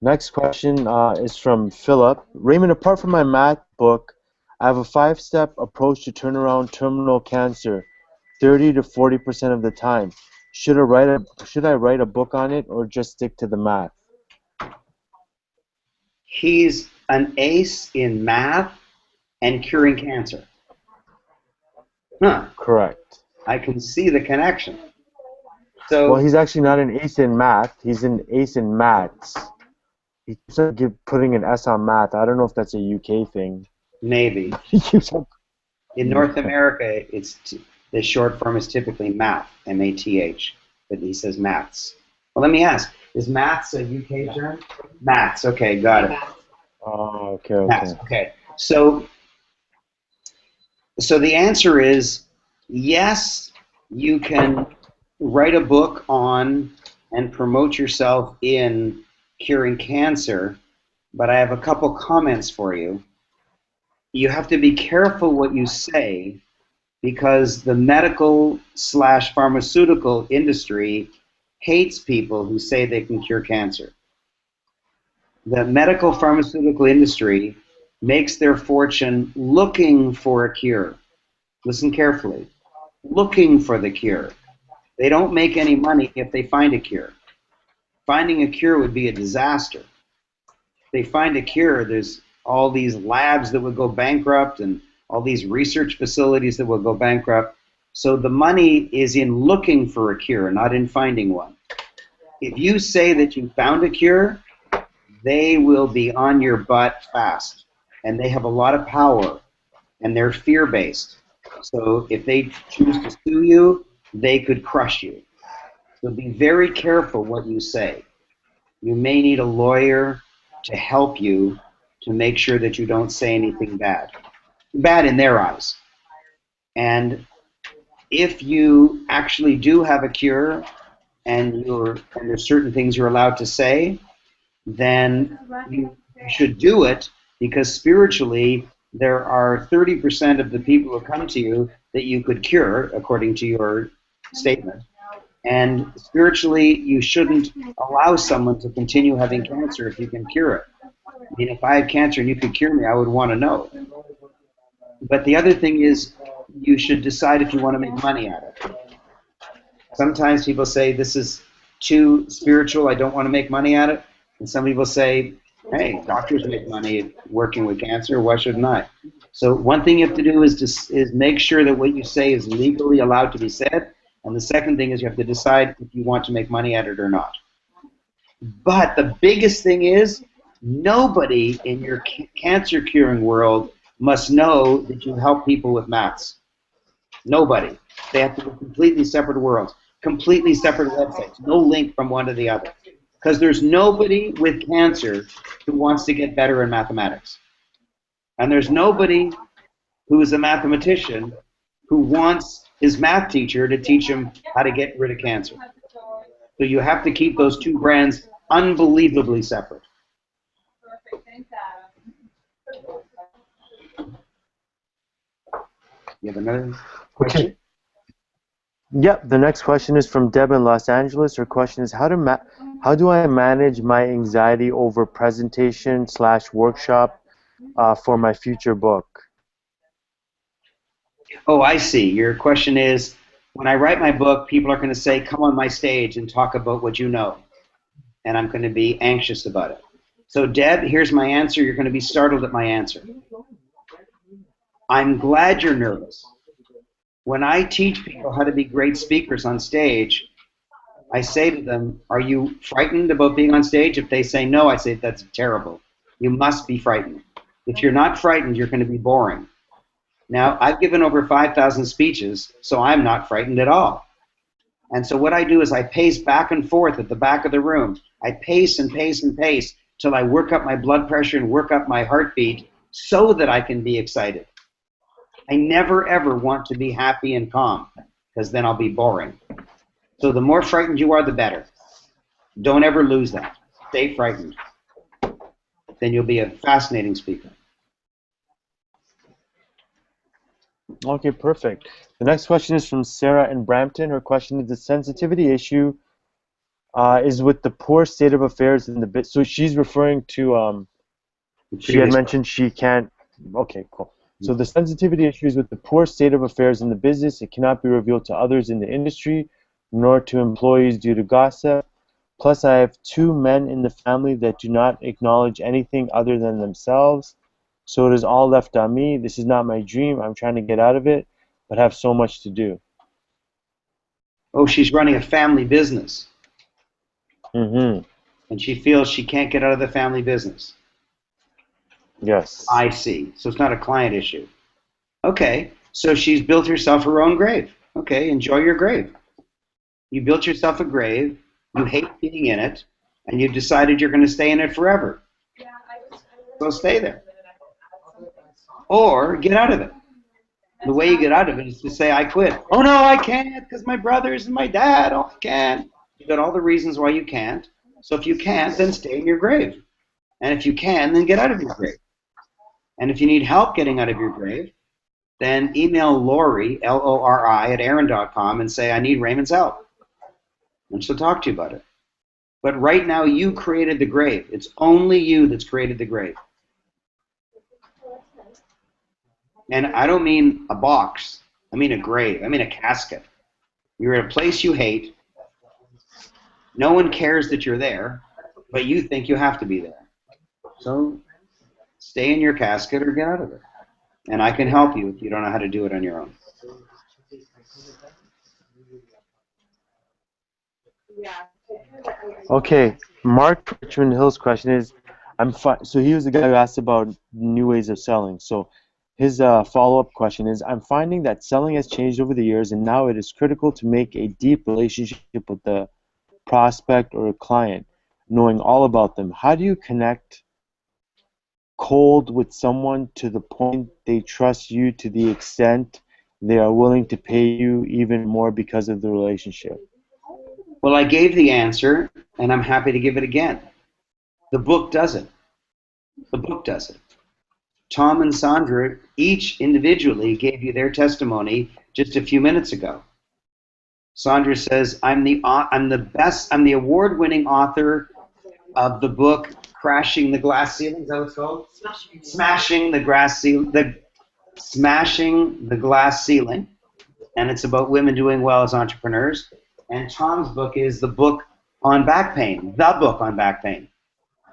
Next question is from Philip. Raymond, apart from my math book, I have a 5-step approach to turn around terminal cancer 30 to 40% of the time. Should I write a book on it or just stick to the math? He's an ace in math and curing cancer. Huh. Correct. I can see the connection. So, well, he's actually not an ace in math. He's an ace in maths. He keeps on putting an S on math. I don't know if that's a UK thing. Maybe. He keeps on... In North America, the short form is typically math, M-A-T-H, but he says maths. Well, let me ask, is maths a UK term? Maths, okay, got it. Oh, okay. Maths, okay. So the answer is yes, you can write a book on and promote yourself in curing cancer, but I have a couple comments for you. You have to be careful what you say because the medical/pharmaceutical industry hates people who say they can cure cancer. The medical pharmaceutical industry makes their fortune looking for a cure. Listen carefully. Looking for the cure. They don't make any money if they find a cure. Finding a cure would be a disaster. If they find a cure, there's all these labs that would go bankrupt and all these research facilities that will go bankrupt. So the money is in looking for a cure, not in finding one. If you say that you found a cure, they will be on your butt fast. And they have a lot of power, and they're fear-based. So if they choose to sue you, they could crush you. So be very careful what you say. You may need a lawyer to help you to make sure that you don't say anything bad. Bad in their eyes. And if you actually do have a cure and there's certain things you're allowed to say, then you should do it because spiritually there are 30% of the people who come to you that you could cure, according to your statement. And spiritually, you shouldn't allow someone to continue having cancer if you can cure it. I mean, if I had cancer and you could cure me, I would want to know. But the other thing is, you should decide if you want to make money at it. Sometimes people say, this is too spiritual, I don't want to make money at it. And some people say, hey, doctors make money working with cancer, why shouldn't I? So one thing you have to do is make sure that what you say is legally allowed to be said. And the second thing is you have to decide if you want to make money at it or not. But the biggest thing is, nobody in your cancer curing world must know that you help people with maths. Nobody. They have to be completely separate worlds, completely separate websites, no link from one to the other. Because there's nobody with cancer who wants to get better in mathematics. And there's nobody who is a mathematician who wants his math teacher to teach him how to get rid of cancer. So you have to keep those two brands unbelievably separate. You have another Okay. question? Yep. The next question is from Deb in Los Angeles. Her question is how do I manage my anxiety over presentation / workshop for my future book? Oh, I see. Your question is, when I write my book, people are going to say, come on my stage and talk about what you know. And I'm going to be anxious about it. So, Deb, here's my answer. You're going to be startled at my answer. I'm glad you're nervous. When I teach people how to be great speakers on stage, I say to them, are you frightened about being on stage? If they say no, I say, that's terrible. You must be frightened. If you're not frightened, you're going to be boring. Now, I've given over 5,000 speeches, so I'm not frightened at all. And so what I do is I pace back and forth at the back of the room. I pace and pace and pace till I work up my blood pressure and work up my heartbeat so that I can be excited. I never, ever want to be happy and calm, because then I'll be boring. So the more frightened you are, the better. Don't ever lose that. Stay frightened. Then you'll be a fascinating speaker. Okay, perfect. The next question is from Sarah in Brampton. Her question is the sensitivity issue is with the poor state of affairs in the bit. So she's referring to she had mentioned she can't. Okay, cool. So the sensitivity issue is with the poor state of affairs in the business. It cannot be revealed to others in the industry, nor to employees due to gossip. Plus, I have 2 men in the family that do not acknowledge anything other than themselves. So it is all left on me. This is not my dream. I'm trying to get out of it, but have so much to do. Oh, she's running a family business. Mm-hmm. And she feels she can't get out of the family business. Yes. I see. So it's not a client issue. Okay. So she's built herself her own grave. Okay. Enjoy your grave. You built yourself a grave. You hate being in it. And you've decided you're going to stay in it forever. So stay there. Or get out of it. The way you get out of it is to say, I quit. Oh, no, I can't because my brothers and my dad. Oh, I can't. You've got all the reasons why you can't. So if you can't, then stay in your grave. And if you can, then get out of your grave. And if you need help getting out of your grave, then email Lori, Lori, at aaron.com and say, I need Raymond's help. And she'll talk to you about it. But right now, you created the grave. It's only you that's created the grave. And I don't mean a box. I mean a grave. I mean a casket. You're at a place you hate. No one cares that you're there, but you think you have to be there. So stay in your casket or get out of it. And I can help you if you don't know how to do it on your own. Okay, Mark Richmond Hill's question is, so he was the guy who asked about new ways of selling. So his follow-up question is, I'm finding that selling has changed over the years, and now it is critical to make a deep relationship with the prospect or a client, knowing all about them. How do you connect cold with someone to the point they trust you to the extent they are willing to pay you even more because of the relationship? Well, I gave the answer, and I'm happy to give it again. The book does it. The book does it. Tom and Sandra each individually gave you their testimony just a few minutes ago. Sandra says, I'm the award-winning author of the book Crashing the Glass Ceiling. Is that what it's called? Smashing the Glass Ceiling. And it's about women doing well as entrepreneurs. And Tom's book is the book on back pain, the book on back pain.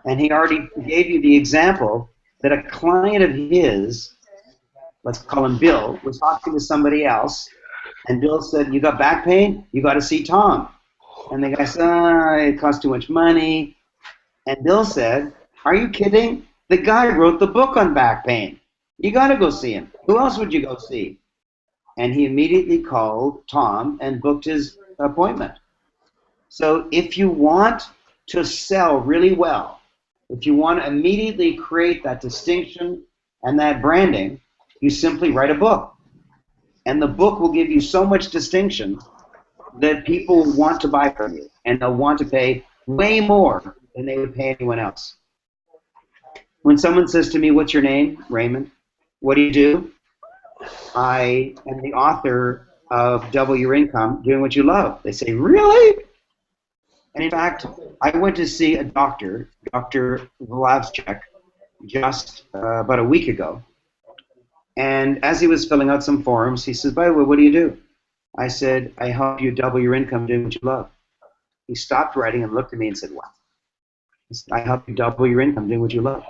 And he already gave you the example that a client of his, let's call him Bill, was talking to somebody else, and Bill said, you got back pain? You got to see Tom. And the guy said, it costs too much money. And Bill said, are you kidding? The guy wrote the book on back pain. You got to go see him. Who else would you go see? And he immediately called Tom and booked his appointment. So if you want to sell really well, if you want to immediately create that distinction and that branding, you simply write a book. And the book will give you so much distinction that people want to buy from you. And they'll want to pay way more than they would pay anyone else. When someone says to me, what's your name? Raymond. What do you do? I am the author of Double Your Income, Doing What You Love. They say, really? And in fact, I went to see a doctor, Dr. Vlavchek, just about a week ago. And as he was filling out some forms, he says, by the way, what do you do? I said, I help you double your income doing what you love. He stopped writing and looked at me and said, what? He said, I help you double your income doing what you love.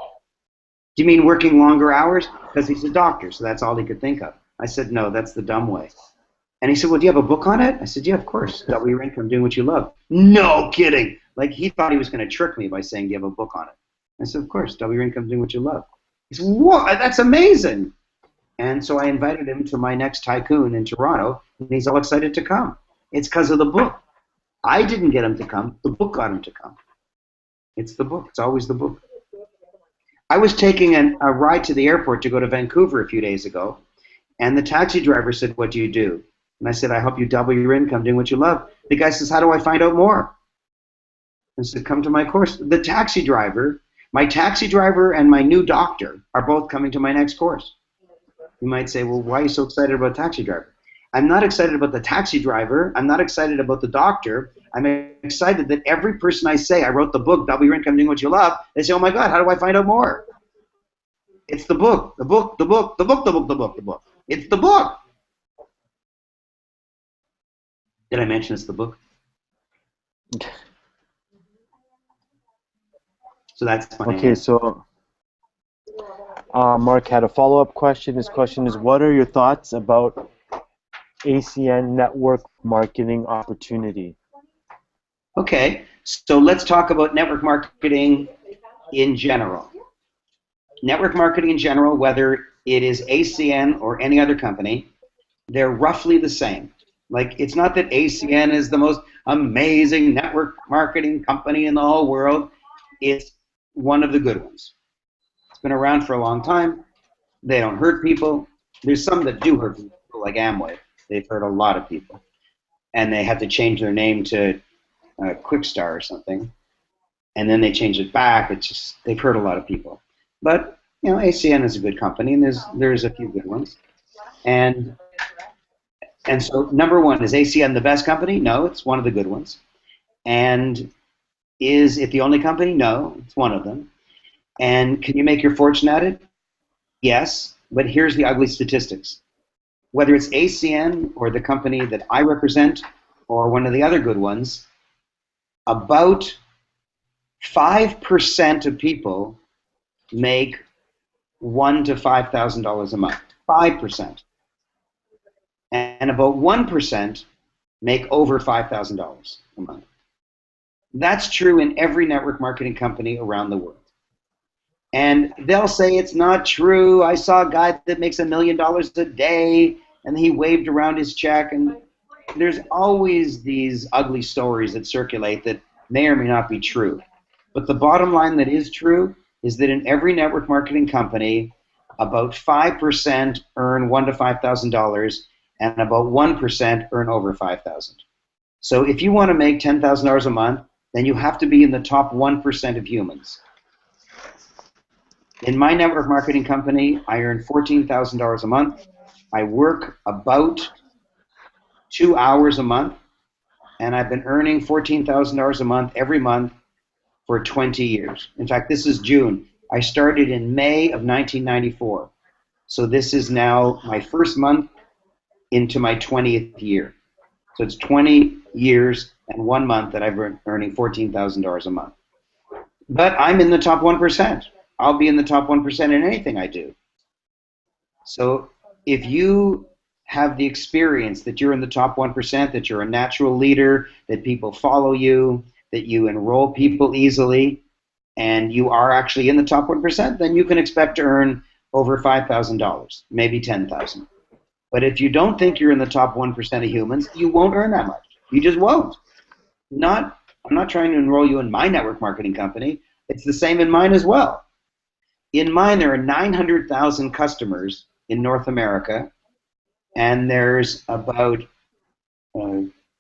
Do you mean working longer hours? Because he's a doctor, so that's all he could think of. I said, no, that's the dumb way. And he said, well, do you have a book on it? I said, yeah, of course. Double your income doing what you love. No kidding. Like, he thought he was going to trick me by saying, do you have a book on it? I said, of course, double your income doing what you love. He said, what? That's amazing. And so I invited him to my next tycoon in Toronto, and he's all excited to come. It's because of the book. I didn't get him to come. The book got him to come. It's the book. It's always the book. I was taking a ride to the airport to go to Vancouver a few days ago, and the taxi driver said, what do you do? And I said, I help you double your income doing what you love. The guy says, how do I find out more? I said, come to my course. My taxi driver and my new doctor are both coming to my next course. You might say, well, why are you so excited about taxi driver? I'm not excited about the taxi driver. I'm not excited about the doctor. I'm excited that every person I say, I wrote the book, Double Your Income Doing What You Love, they say, oh my God, how do I find out more? It's the book, the book, the book, the book, the book, the book, the book. It's the book. Did I mention it's the book? So that's my Okay, so Mark had a follow-up question. His question is, what are your thoughts about ACN network marketing opportunity? Okay, so let's talk about network marketing in general. Network marketing in general, whether it is ACN or any other company, they're roughly the same. Like, it's not that ACN is the most amazing network marketing company in the whole world. It's one of the good ones. It's been around for a long time. They don't hurt people. There's some that do hurt people, like Amway. They've hurt a lot of people. And they had to change their name to Quickstar or something. And then they changed it back. It's just, they've hurt a lot of people. But, you know, ACN is a good company, and there's a few good ones. And so, number one, is ACN the best company? No, it's one of the good ones. And is it the only company? No, it's one of them. And can you make your fortune at it? Yes, but here's the ugly statistics. Whether it's ACN or the company that I represent or one of the other good ones, about 5% of people make $1,000 to $5,000 a month. 5%. And about 1% make over $5,000 a month. That's true in every network marketing company around the world. And they'll say it's not true. I saw a guy that makes $1 million a day, and he waved around his check. And there's always these ugly stories that circulate that may or may not be true. But the bottom line that is true is that in every network marketing company, about 5% earn $1,000 to $5,000, and about 1% earn over $5,000. So if you want to make $10,000 a month, then you have to be in the top 1% of humans. In my network marketing company, I earn $14,000 a month. I work about 2 hours a month, and I've been earning $14,000 a month every month for 20 years. In fact, this is June. I started in May of 1994. So this is now my first month into my 20th year. So it's 20 years and 1 month that I've been earning $14,000 a month. But I'm in the top 1%. I'll be in the top 1% in anything I do. So if you have the experience that you're in the top 1%, that you're a natural leader, that people follow you, that you enroll people easily, and you are actually in the top 1%, then you can expect to earn over $5,000, maybe $10,000. But if you don't think you're in the top 1% of humans, you won't earn that much. You just won't. I'm not trying to enroll you in my network marketing company. It's the same in mine as well. In mine, there are 900,000 customers in North America, and there's about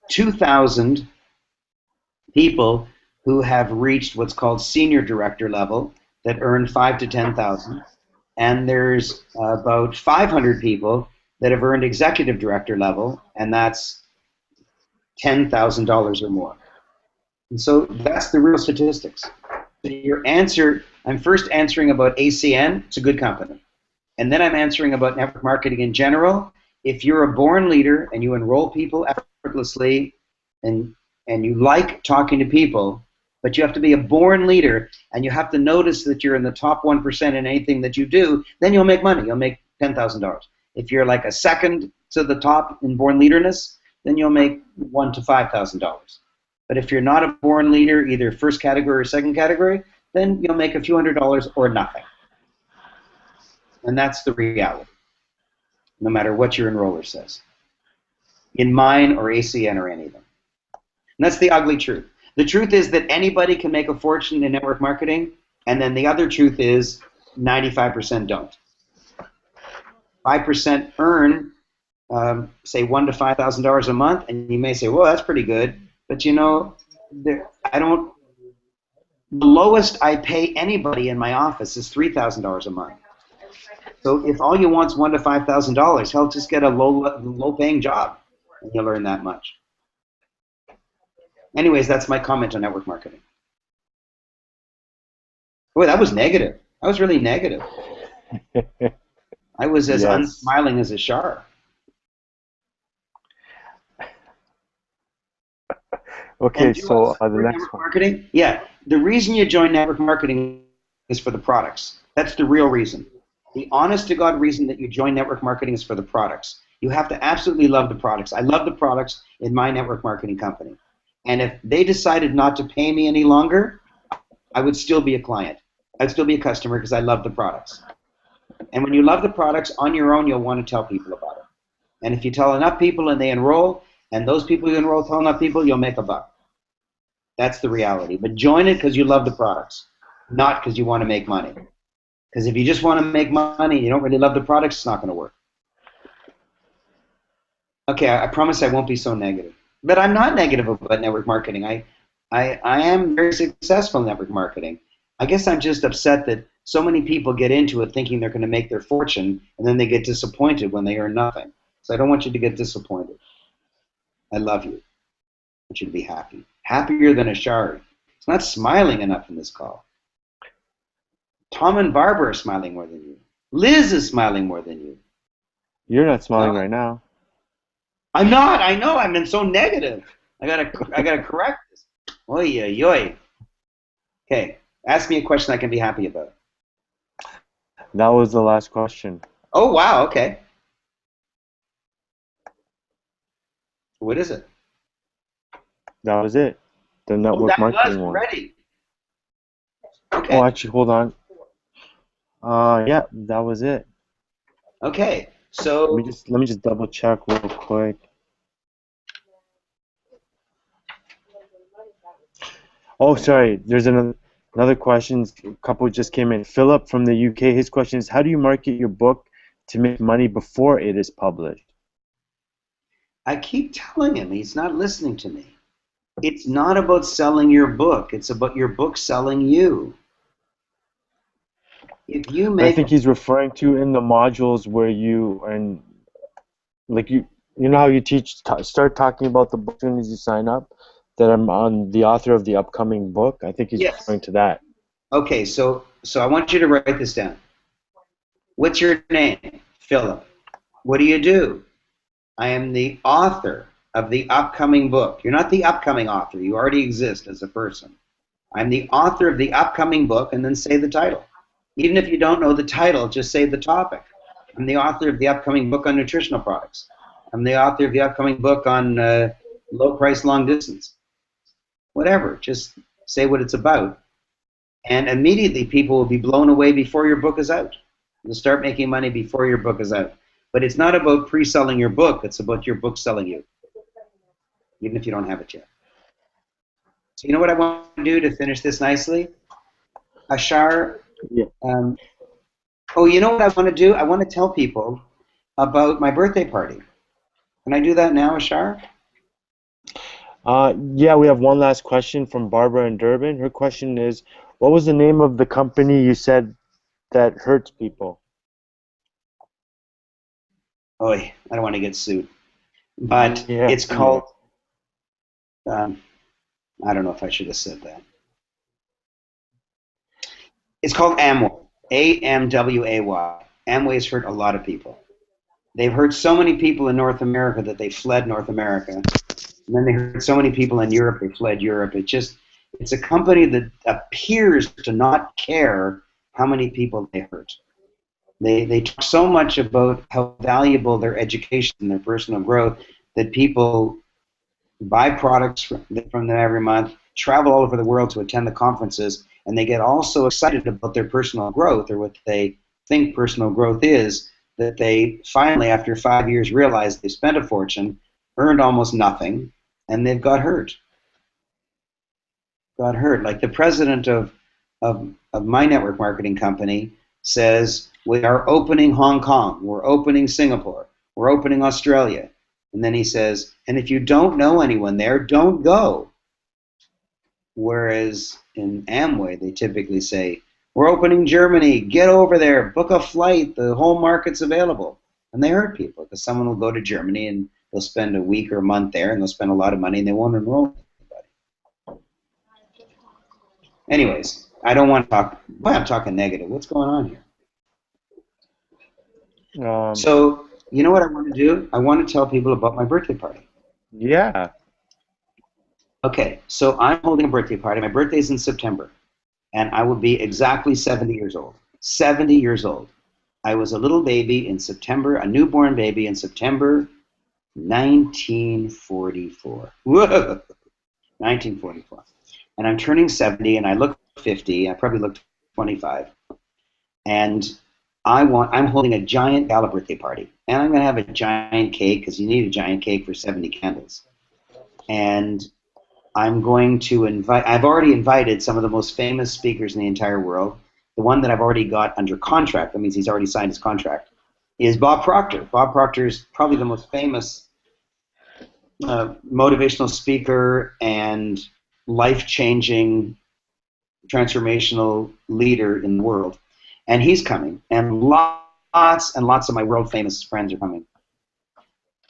2,000 people who have reached what's called senior director level that earn $5,000 to $10,000, and there's about 500 people that have earned executive director level, and that's $10,000 or more. And so that's the real statistics. So your answer, I'm first answering about ACN, it's a good company. And then I'm answering about network marketing in general. If you're a born leader and you enroll people effortlessly and you like talking to people, but you have to be a born leader and you have to notice that you're in the top 1% in anything that you do, then you'll make money. You'll make $10,000. If you're like a second to the top in born leaderness, then you'll make $1,000 to $5,000. But if you're not a born leader, either first category or second category, then you'll make a few $100s or nothing. And that's the reality, no matter what your enroller says, in mine or ACN or any of them. And that's the ugly truth. The truth is that anybody can make a fortune in network marketing, and then the other truth is 95% don't. 5% earn, say, $1,000 to $5,000 a month, and you may say, well, that's pretty good, but you know, the lowest I pay anybody in my office is $3,000 a month. So if all you want is $1,000 to $5,000, hell, just get a low-paying job, and you'll earn that much. Anyways, that's my comment on network marketing. Boy, that was negative. I was really negative. I was as unsmiling as a shark. Okay, so the next network one. Marketing? Yeah, the reason you join network marketing is for the products. That's the real reason. The honest-to-God reason that you join network marketing is for the products. You have to absolutely love the products. I love the products in my network marketing company. And if they decided not to pay me any longer, I would still be a client. I'd still be a customer because I love the products. And when you love the products on your own, you'll want to tell people about it. And if you tell enough people and they enroll, and those people you enroll tell enough people, you'll make a buck. That's the reality. But join it because you love the products, not because you want to make money. Because if you just want to make money, you don't really love the products, it's not going to work. Okay, I promise I won't be so negative. But I'm not negative about network marketing. I am very successful in network marketing. I guess I'm just upset that so many people get into it thinking they're going to make their fortune, and then they get disappointed when they earn nothing. So I don't want you to get disappointed. I love you. I want you to be happy. Happier than a shark. It's not smiling enough in this call. Tom and Barbara are smiling more than you. Liz is smiling more than you. You're not smiling right now. I'm not. I know. I've been so negative. I gotta correct this. Oy, oy, oy. Okay. Ask me a question I can be happy about. That was the last question. Oh, wow. Okay. What is it? That was it. The network marketing one. Ready. Okay. Oh, actually, hold on. Yeah, that was it. Okay. So let me just double check real quick. Oh, sorry. There's another question. A couple just came in. Philip from the UK. His question is: how do you market your book to make money before it is published? I keep telling him he's not listening to me. It's not about selling your book. It's about your book selling you. If you make, I think he's referring to in the modules where you and like you know how you start talking about the book as soon as you sign up. That I'm on the author of the upcoming book. I think he's referring to that. Okay, so I want you to write this down. What's your name? Philip. What do you do? I am the author of the upcoming book. You're not the upcoming author. You already exist as a person. I'm the author of the upcoming book, and then say the title. Even if you don't know the title, just say the topic. I'm the author of the upcoming book on nutritional products. I'm the author of the upcoming book on low price, long distance. Whatever, just say what it's about. And immediately people will be blown away before your book is out. You'll start making money before your book is out. But it's not about pre-selling your book, it's about your book selling you, even if you don't have it yet. So you know what I want to do to finish this nicely? Ashar, yeah. Oh, you know what I want to do? I want to tell people about my birthday party. Can I do that now, Ashar? Yeah, we have one last question from Barbara in Durban. Her question is, what was the name of the company you said that hurts people? I don't want to get sued. But Yeah. it's called, I don't know if I should have said that. It's called Amway, A-M-W-A-Y. Amway has hurt a lot of people. They've hurt so many people in North America that they fled North America. And then they hurt so many people in Europe, they fled Europe. It's a company that appears to not care how many people they hurt. They talk so much about how valuable their education and their personal growth that people buy products from them every month, travel all over the world to attend the conferences, and they get all so excited about their personal growth or what they think personal growth is that they finally, after 5 years, realize they spent a fortune, earned almost nothing, and they've got hurt. Got hurt. Like the president of my network marketing company says, we are opening Hong Kong, we're opening Singapore, we're opening Australia. And then he says, and if you don't know anyone there, don't go. Whereas in Amway, they typically say, we're opening Germany, get over there, book a flight, the whole market's available. And they hurt people because someone will go to Germany and they'll spend a week or a month there and they'll spend a lot of money and they won't enroll anybody. Anyways, I don't want to talk, boy, I'm talking negative. What's going on here? So, you know what I want to do? I want to tell people about my birthday party. Yeah. Okay, so I'm holding a birthday party. My birthday's in September, and I will be exactly 70 years old. 70 years old. I was a little baby in September, a newborn baby in September 1944. Whoa! 1944. And I'm turning 70, and I look 50. I probably look 25. And I'm holding a giant gala birthday party, and I'm going to have a giant cake because you need a giant cake for 70 candles. And I'm going to I've already invited some of the most famous speakers in the entire world. The one that I've already got under contract, that means he's already signed his contract, is Bob Proctor. Bob Proctor is probably the most famous motivational speaker and life-changing, transformational leader in the world. And he's coming, and lots and lots of my world-famous friends are coming.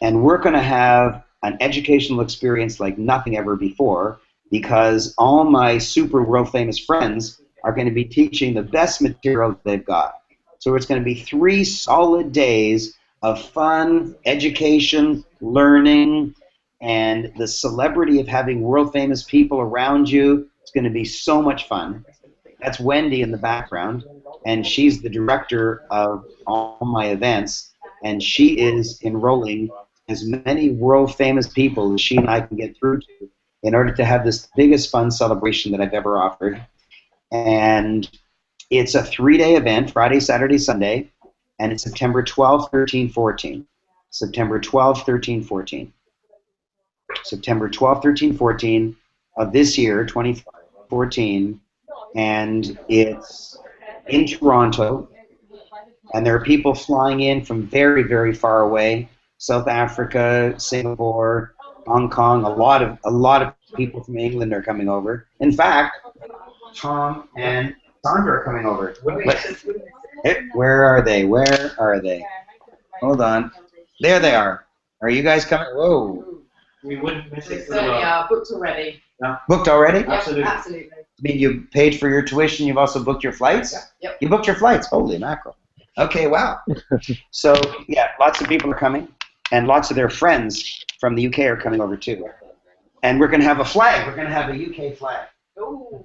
And we're going to have an educational experience like nothing ever before because all my super world-famous friends are going to be teaching the best material they've got. So it's going to be 3 solid days of fun, education, learning, and the celebrity of having world-famous people around you. It's going to be so much fun. That's Wendy in the background, and she's the director of all my events, and she is enrolling as many world-famous people as she and I can get through to in order to have this biggest fun celebration that I've ever offered. And it's a 3-day event, Friday, Saturday, Sunday, and it's September 12, 13, 14. September 12, 13, 14. September 12, 13, 14 of this year, 2014, and it's in Toronto, and there are people flying in from very, very far away, South Africa, Singapore, Hong Kong. A lot of people from England are coming over. In fact, Tom and Sandra are coming over. Where are they? Where are they? Hold on. There they are. Are you guys coming? Whoa. We wouldn't miss it. Certainly are, booked already. Booked already? Absolutely. Absolutely. I mean, you paid for your tuition. You've also booked your flights? Yep. You booked your flights. Holy mackerel. Okay, wow. So, yeah, lots of people are coming, and lots of their friends from the UK are coming over too. And we're going to have a flag. We're going to have a UK flag. Ooh.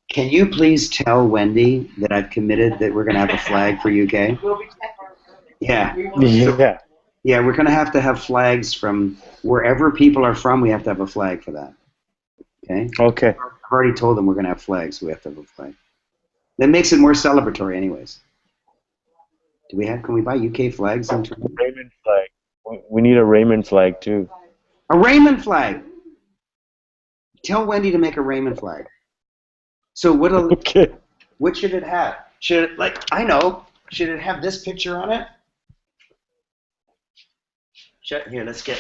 Can you please tell Wendy that I've committed that we're going to have a flag for UK? We'll be checking. Yeah. Yeah. Yeah, we're going to have flags from wherever people are from. We have to have a flag for that. Okay? Okay. I've already told them we're going to have flags, so we have to have a flag. That makes it more celebratory anyways. Can we buy UK flags in Toronto? Raymond flag. We need a Raymond flag too. A Raymond flag! Tell Wendy to make a Raymond flag. So Okay. what should it have? Should it have this picture on it? Here, let's get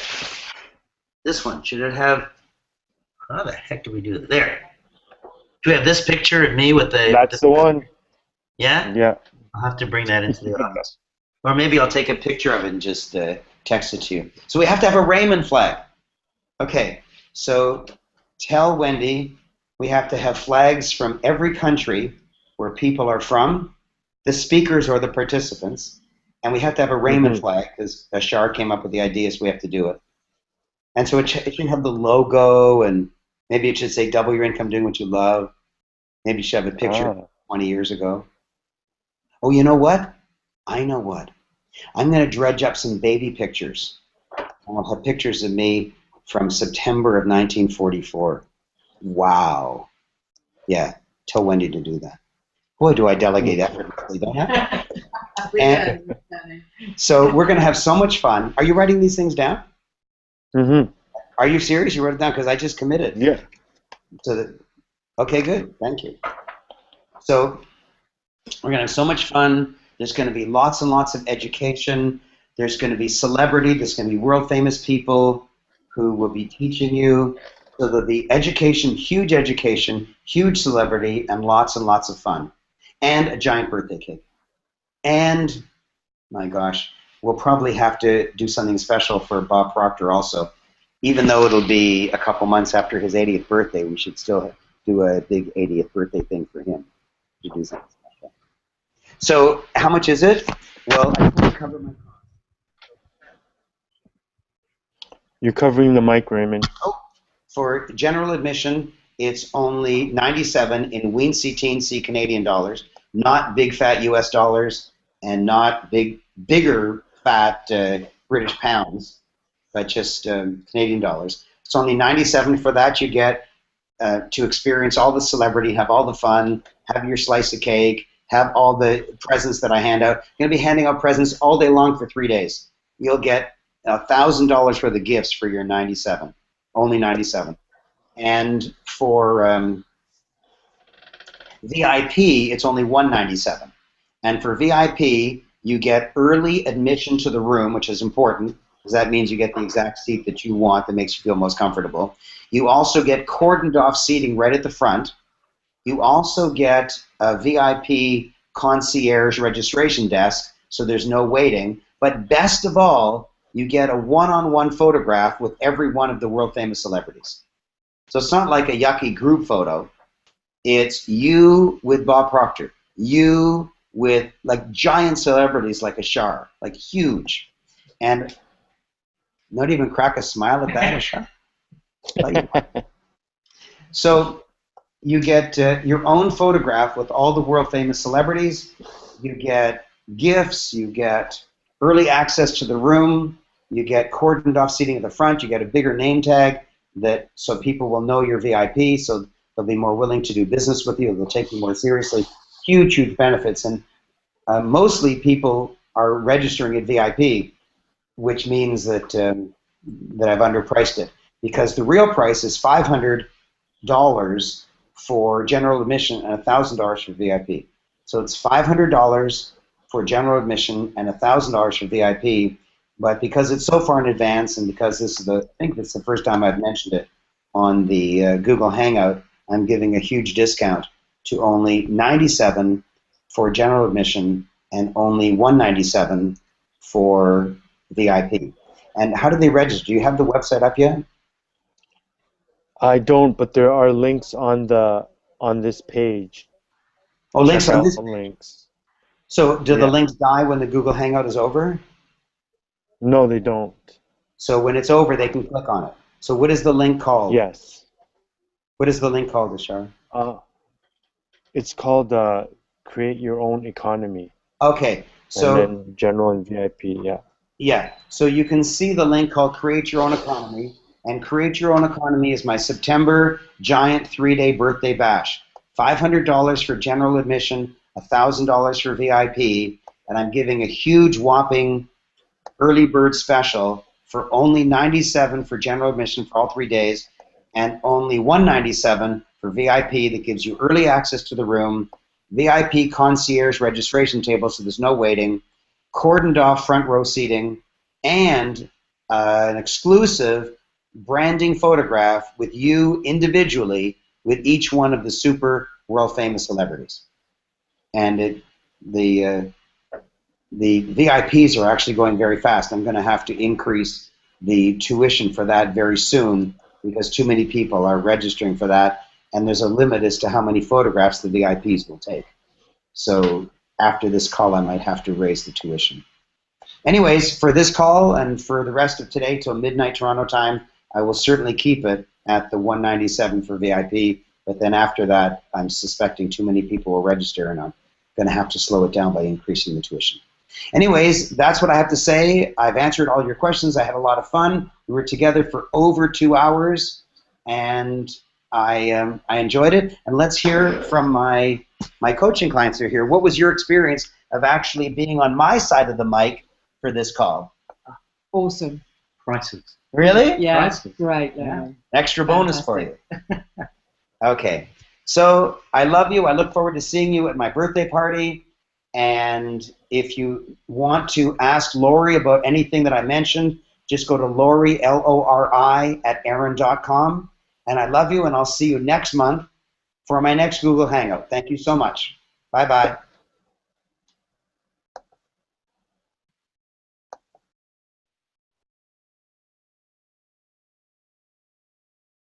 this one. Should it have, how the heck do we do it? There. Do we have this picture of me with the... That's the one. Yeah? Yeah. I'll have to bring that into the office. Or maybe I'll take a picture of it and just text it to you. So we have to have a Raymond flag. Okay, so tell Wendy we have to have flags from every country where people are from, the speakers or the participants, and we have to have a Raymond flag because Ashar came up with the idea, so we have to do it. And so it should have the logo, and maybe it should say double your income doing what you love. Maybe you should have a picture of 20 years ago. Oh, you know what? I know what. I'm going to dredge up some baby pictures. I'll have pictures of me from September of 1944. Wow. Yeah, tell Wendy to do that. Boy, do I delegate effortlessly, don't I? And so we're going to have so much fun. Are you writing these things down? Are you serious? You wrote it down? Because I just committed. Yeah. Okay, good. Thank you. So we're going to have so much fun. There's going to be lots and lots of education. There's going to be celebrity. There's going to be world famous people who will be teaching you. So there'll be education, huge celebrity, and lots of fun. And a giant birthday cake. And, my gosh, we'll probably have to do something special for Bob Proctor also. Even though it'll be a couple months after his 80th birthday, we should still do a big 80th birthday thing for him to do something special. So how much is it? Well, I fully cover my costs. You're covering the mic, Raymond. Oh, for general admission, it's only $97 in Ween-C Teen-C Canadian dollars, not big fat US dollars and not bigger fat British pounds, but just Canadian dollars. It's only $97 for that. You get to experience all the celebrity, have all the fun, have your slice of cake, have all the presents that I hand out. I'm going to be handing out presents all day long for 3 days. You'll get $1,000 worth of gifts for your 97, only 97. And for VIP, it's only $197. And for VIP, you get early admission to the room, which is important, because that means you get the exact seat that you want that makes you feel most comfortable. You also get cordoned off seating right at the front. You also get a VIP concierge registration desk, so there's no waiting. But best of all, you get a one-on-one photograph with every one of the world-famous celebrities. So it's not like a yucky group photo. It's you with Bob Proctor, you with like giant celebrities like Ashar, like huge. And not even crack a smile at that, Ashar. So you get your own photograph with all the world-famous celebrities. You get gifts. You get early access to the room. You get cordoned off seating at the front. You get a bigger name tag so people will know you're VIP, so they'll be more willing to do business with you. They'll take you more seriously. Huge benefits. And mostly people are registering at VIP, which means that that I've underpriced it. Because the real price is $500 for general admission and $1,000 for VIP. So it's $500 for general admission and $1,000 for VIP. But because it's so far in advance, and because this is I think it's the first time I've mentioned it on the Google Hangout, I'm giving a huge discount to only $97 for general admission and only $197 for VIP. And how do they register? Do you have the website up yet? I don't, but there are links on this page. Oh, links on this. Links. So do the links die when the Google Hangout is over? No, they don't. So when it's over, they can click on it. So what is the link called? Yes. What is the link called, Ashar? It's called Create Your Own Economy. Okay. So and then general and VIP, yeah. Yeah. So you can see the link called Create Your Own Economy. And Create Your Own Economy is my September giant 3-day birthday bash. $500 for general admission, $1,000 for VIP, and I'm giving a huge whopping early bird special for only $97 for general admission for all 3 days, and only $197 for VIP that gives you early access to the room, VIP concierge registration table so there's no waiting, cordoned off front row seating, and an exclusive branding photograph with you individually with each one of the super world famous celebrities. And the VIPs are actually going very fast. I'm going to have to increase the tuition for that very soon because too many people are registering for that, and there's a limit as to how many photographs the VIPs will take. So after this call, I might have to raise the tuition. Anyways, for this call and for the rest of today till midnight Toronto time, I will certainly keep it at the $197 for VIP, but then after that, I'm suspecting too many people will register, and I'm going to have to slow it down by increasing the tuition. Anyways, that's what I have to say. I've answered all your questions. I had a lot of fun. We were together for over 2 hours, and I enjoyed it. And let's hear from my coaching clients who are here. What was your experience of actually being on my side of the mic for this call? Awesome. Prices. Really? Yeah, Priceless. great. Yeah. Extra bonus for you. Fantastic. Okay. So I love you. I look forward to seeing you at my birthday party. And if you want to ask Lori about anything that I mentioned, just go to Lori, Lori, @Aaron.com. And I love you, and I'll see you next month for my next Google Hangout. Thank you so much. Bye-bye.